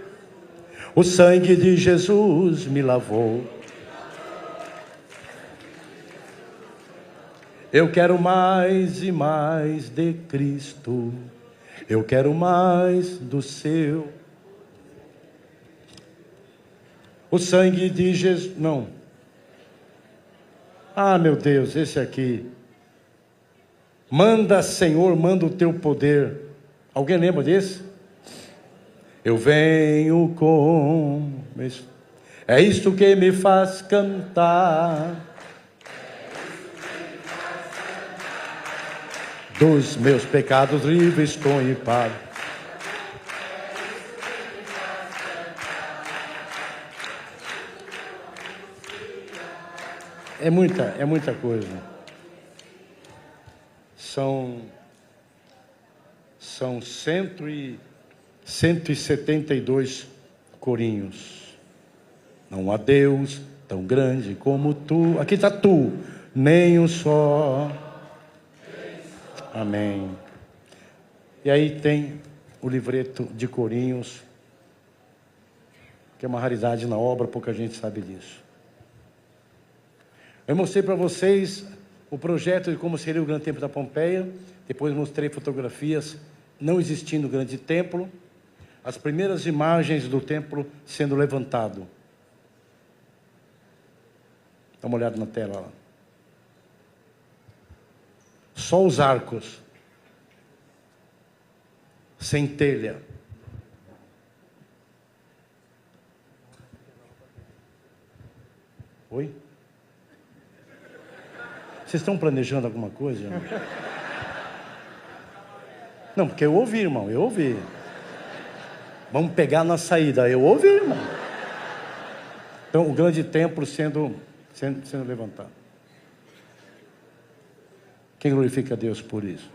Speaker 1: O sangue de Jesus me lavou. Eu quero mais e mais de Cristo. Eu quero mais do seu. O sangue de Jesus. Não. Ah, meu Deus, esse aqui. Manda, Senhor, manda o teu poder. Alguém lembra desse? Eu venho com... É isto que me faz cantar. Dos meus pecados livre estou em paz. É muita coisa. São 172 corinhos. Não há Deus tão grande como tu. Aqui está tu. Nem um só. Amém. E aí tem o livreto de corinhos, que é uma raridade na obra, pouca gente sabe disso. Eu mostrei para vocês o projeto de como seria o Grande Templo da Pompeia. Depois mostrei fotografias não existindo o Grande Templo. As primeiras imagens do templo sendo levantado. Dá uma olhada na tela lá. Só os arcos. Sem telha. Oi? Vocês estão planejando alguma coisa? Não, porque eu ouvi, irmão, eu ouvi. Vamos pegar na saída, eu ouvi, irmão. Então, o grande templo sendo levantado. Quem glorifica a Deus por isso?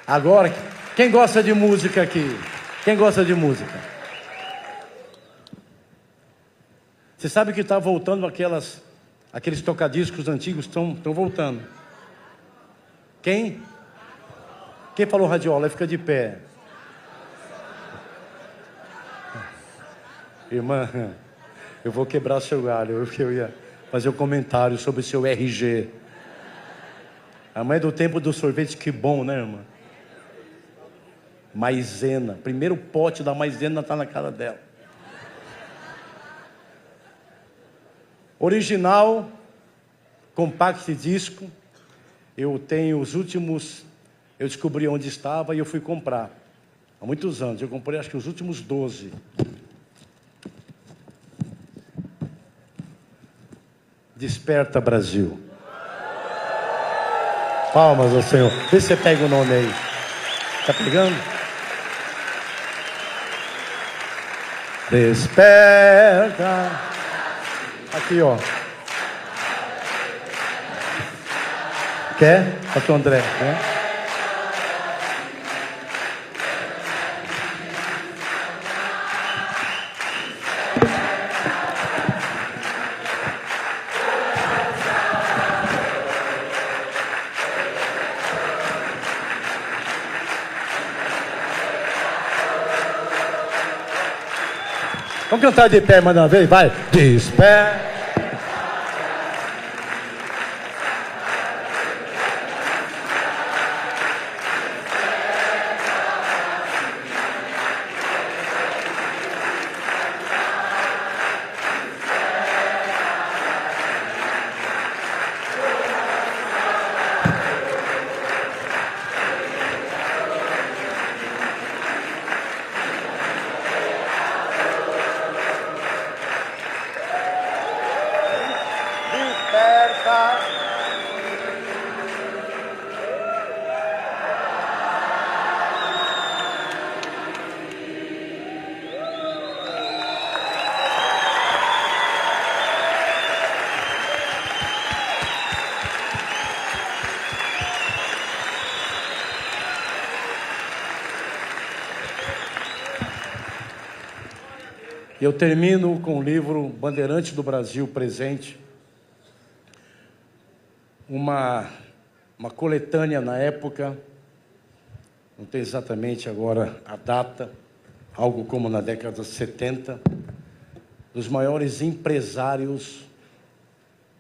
Speaker 1: Agora, quem gosta de música aqui? Quem gosta de música? Você sabe que está voltando aqueles tocadiscos antigos estão voltando. Quem? Quem falou radiola? Fica de pé. Irmã, eu vou quebrar seu galho. Eu ia fazer um comentário sobre o seu RG. A mãe do tempo do sorvete, que bom, né, irmã? Maisena. Primeiro pote da maisena está na cara dela. Original, compact disco. Eu tenho os últimos. Eu descobri onde estava e eu fui comprar. Há muitos anos. Eu comprei acho que os últimos 12. Desperta, Brasil. Palmas ao Senhor. Vê se você pega o nome aí. Tá pegando? Desperta. Aqui, ó. Quer? Pastor André, né? Vamos cantar de pé mais uma vez? Vai. Desperta. E eu termino com o livro Bandeirante do Brasil Presente, uma coletânea na época, não tem exatamente agora a data, algo como na década de 70, dos maiores empresários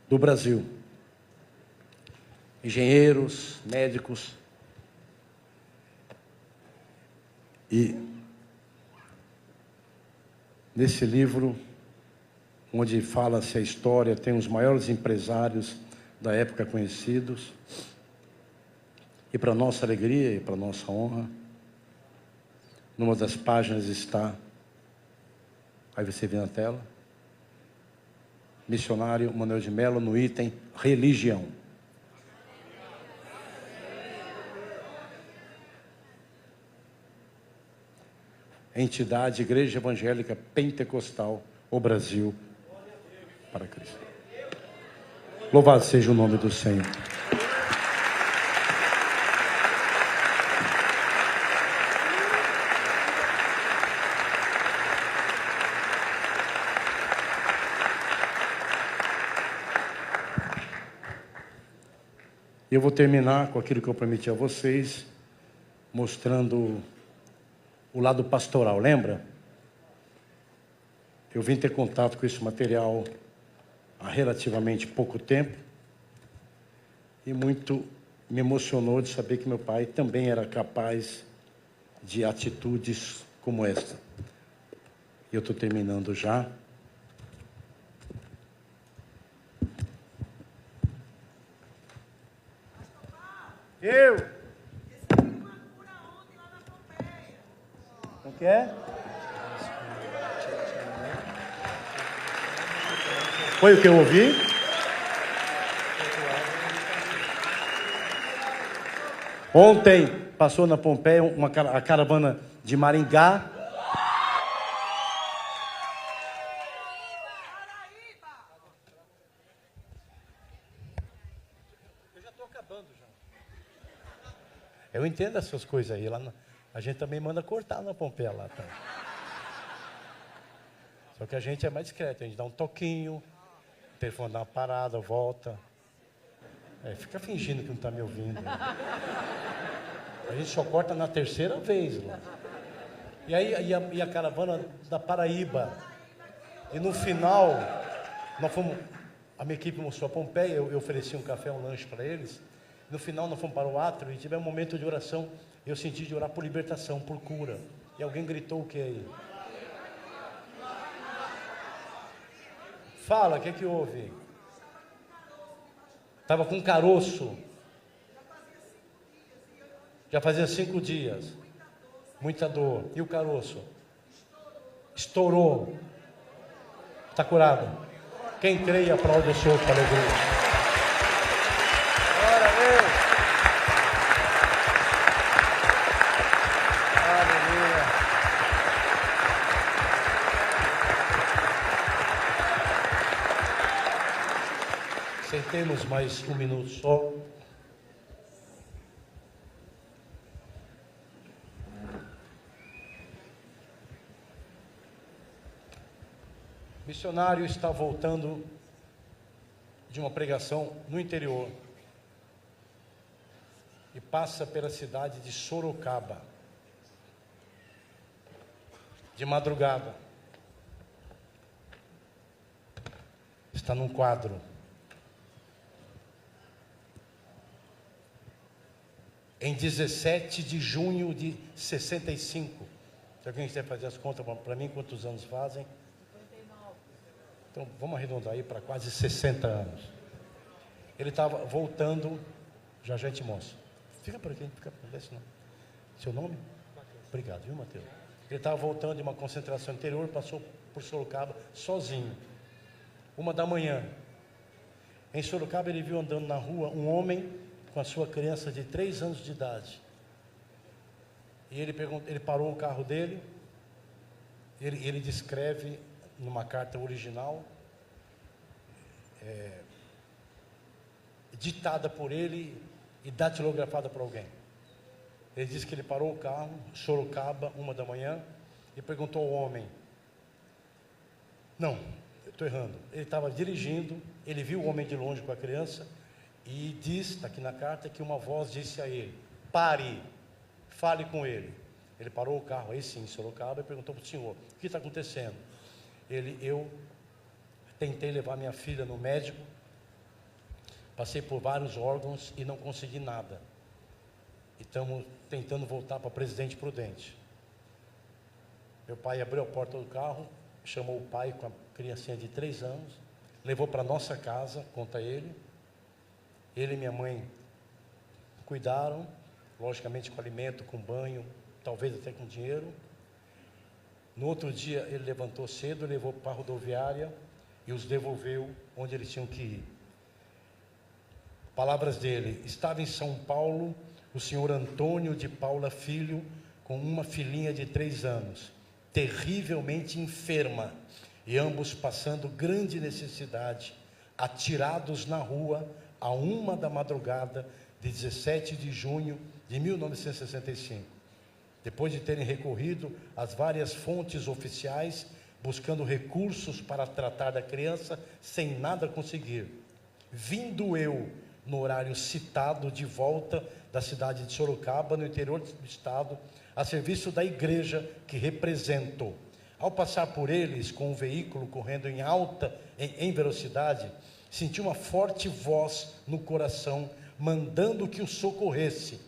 Speaker 1: do Brasil. Engenheiros, médicos. E nesse livro, onde fala-se a história, tem os maiores empresários da época conhecidos. E para nossa alegria e para nossa honra, numa das páginas está, aí você vê na tela, missionário Manuel de Mello, no item religião. Entidade Igreja Evangélica Pentecostal, o Brasil, para Cristo. Louvado seja o nome do Senhor. Eu vou terminar com aquilo que eu prometi a vocês, mostrando o lado pastoral, lembra? Eu vim ter contato com esse material há relativamente pouco tempo e muito me emocionou de saber que meu pai também era capaz de atitudes como esta. E eu estou terminando já. O que é? Foi o que eu ouvi? Ontem passou na Pompeia a caravana de Maringá. Eu já estou acabando já. Eu entendo essas coisas aí. Lá a gente também manda cortar na Pompeia lá. Tá? Só que a gente é mais discreto. A gente dá um toquinho, o telefone dá uma parada, volta. Fica fingindo que não está me ouvindo. A gente só corta na terceira vez lá. E aí a caravana da Paraíba. E no final, a minha equipe mostrou a Pompeia, eu ofereci um café, um lanche para eles. No final nós fomos para o átrio e tivemos um momento de oração. Eu senti de orar por libertação, por cura. E alguém gritou o que aí? Fala, o que é que houve? Estava com caroço. Já fazia 5 dias. Muita dor. E o caroço? Estourou. Está curado. Quem crê, aplaude o Senhor para a alegria. Glória a Deus. Aleluia. Sentemos mais um minuto só. O missionário está voltando de uma pregação no interior e passa pela cidade de Sorocaba, de madrugada. está num quadro. Em 17 de junho de 65. Se alguém quiser fazer as contas para mim, quantos anos fazem? 59. Então, vamos arredondar aí para quase 60 anos. Ele estava voltando, já te mostro. Fica por aqui, fica por aqui, não. Seu nome? Obrigado, viu, Mateus? Ele estava voltando de uma concentração interior, passou por Sorocaba sozinho. 1h. Em Sorocaba ele viu andando na rua um homem com a sua criança de 3 anos de idade. E ele parou o carro dele, ele descreve numa carta original, ditada por ele e datilografada por alguém. Ele disse que ele parou o carro, Sorocaba, 1h, e perguntou ao homem. Não, eu estou errando. Ele estava dirigindo, ele viu o homem de longe com a criança, e diz, está aqui na carta, que uma voz disse a ele: pare, fale com ele. Ele parou o carro, aí sim, em Sorocaba, e perguntou para o senhor: o que está acontecendo? Eu tentei levar minha filha no médico, passei por vários órgãos e não consegui nada. E estamos tentando voltar para Presidente Prudente. Meu pai abriu a porta do carro, chamou o pai com a criancinha de 3 anos, levou para nossa casa, conta ele. Ele e minha mãe cuidaram, logicamente com alimento, com banho, talvez até com dinheiro. No outro dia ele levantou cedo, levou para a rodoviária e os devolveu onde eles tinham que ir. Palavras dele: estava em São Paulo o senhor Antônio de Paula Filho, com uma filhinha de 3 anos, terrivelmente enferma, e ambos passando grande necessidade, atirados na rua, a 1h de 17 de junho de 1965. Depois de terem recorrido às várias fontes oficiais, buscando recursos para tratar da criança, sem nada conseguir. Vindo eu, no horário citado, de volta da cidade de Sorocaba, no interior do estado, a serviço da igreja que represento. Ao passar por eles, com o veículo correndo em velocidade, senti uma forte voz no coração, mandando que o socorresse.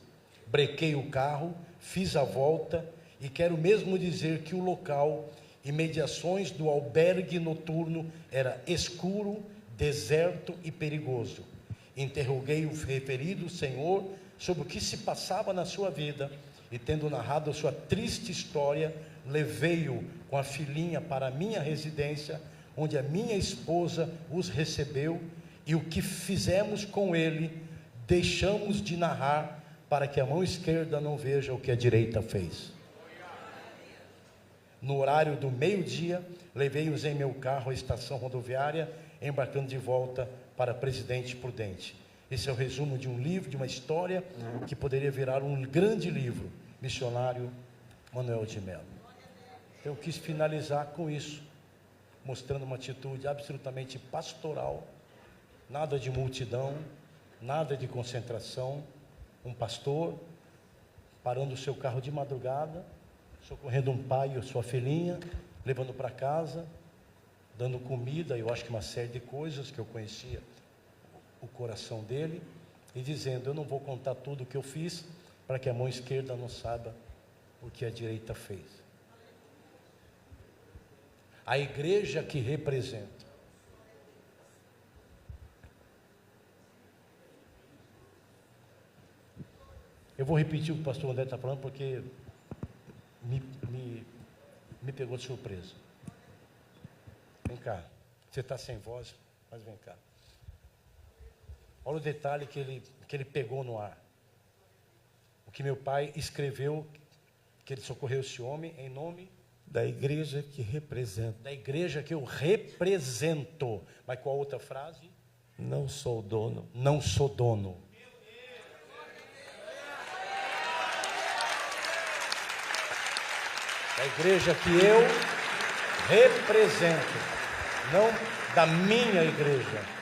Speaker 1: Brequei o carro, fiz a volta, e quero mesmo dizer que o local, imediações do albergue noturno, era escuro, deserto e perigoso. Interroguei o referido senhor sobre o que se passava na sua vida, e tendo narrado a sua triste história, levei-o com a filhinha para a minha residência, onde a minha esposa os recebeu, e o que fizemos com ele, deixamos de narrar, para que a mão esquerda não veja o que a direita fez. No horário do meio-dia, levei-os em meu carro à estação rodoviária, embarcando de volta para Presidente Prudente. Esse é o resumo de um livro, de uma história que poderia virar um grande livro. Missionário Manuel de Melo. Eu quis finalizar com isso, mostrando uma atitude absolutamente pastoral, nada de multidão, nada de concentração. Um pastor parando o seu carro de madrugada, socorrendo um pai e sua filhinha, levando para casa, dando comida, eu acho que uma série de coisas que eu conhecia o coração dele, e dizendo: eu não vou contar tudo o que eu fiz, para que a mão esquerda não saiba o que a direita fez. A igreja que representa. Eu vou repetir o que o pastor André está falando, porque me pegou de surpresa. Vem cá, você está sem voz, mas vem cá. Olha o detalhe que ele pegou no ar. O que meu pai escreveu, que ele socorreu esse homem em nome
Speaker 3: da igreja que representa.
Speaker 1: Da igreja que eu represento. Mas qual a outra frase?
Speaker 3: Não sou dono.
Speaker 1: Não sou dono. Da igreja que eu represento, não da minha igreja.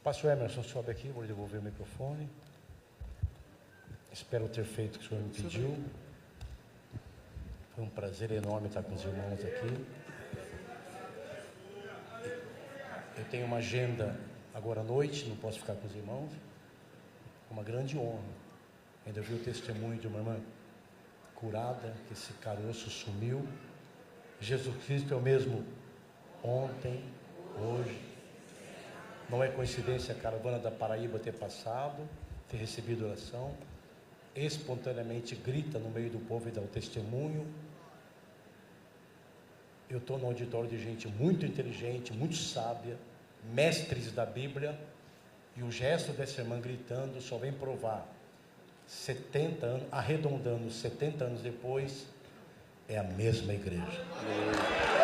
Speaker 1: Pastor Emerson, sobe aqui, vou lhe devolver o microfone. Espero ter feito o que o senhor me pediu. Foi um prazer enorme estar com os irmãos aqui. Eu tenho uma agenda agora à noite, não posso ficar com os irmãos. Uma grande honra. Ainda vi o testemunho de uma irmã curada, que esse caroço sumiu. Jesus Cristo é o mesmo ontem, hoje. Não é coincidência a caravana da Paraíba ter passado, ter recebido oração. Espontaneamente grita no meio do povo e dá o testemunho. Eu estou no auditório de gente muito inteligente, muito sábia, mestres da Bíblia, e o gesto dessa irmã gritando só vem provar, 70 anos, arredondando 70 anos depois, é a mesma igreja.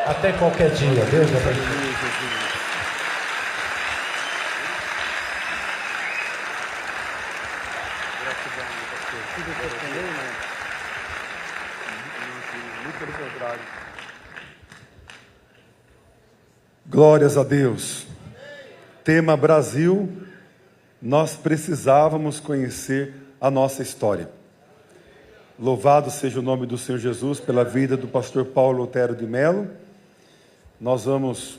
Speaker 1: Até qualquer dia. Deus abençoe.
Speaker 2: Muito pelo contrário.
Speaker 4: Glórias a Deus. Tema Brasil, nós precisávamos conhecer a nossa história. Louvado seja o nome do Senhor Jesus pela vida do pastor Paulo Otero de Mello. Nós vamos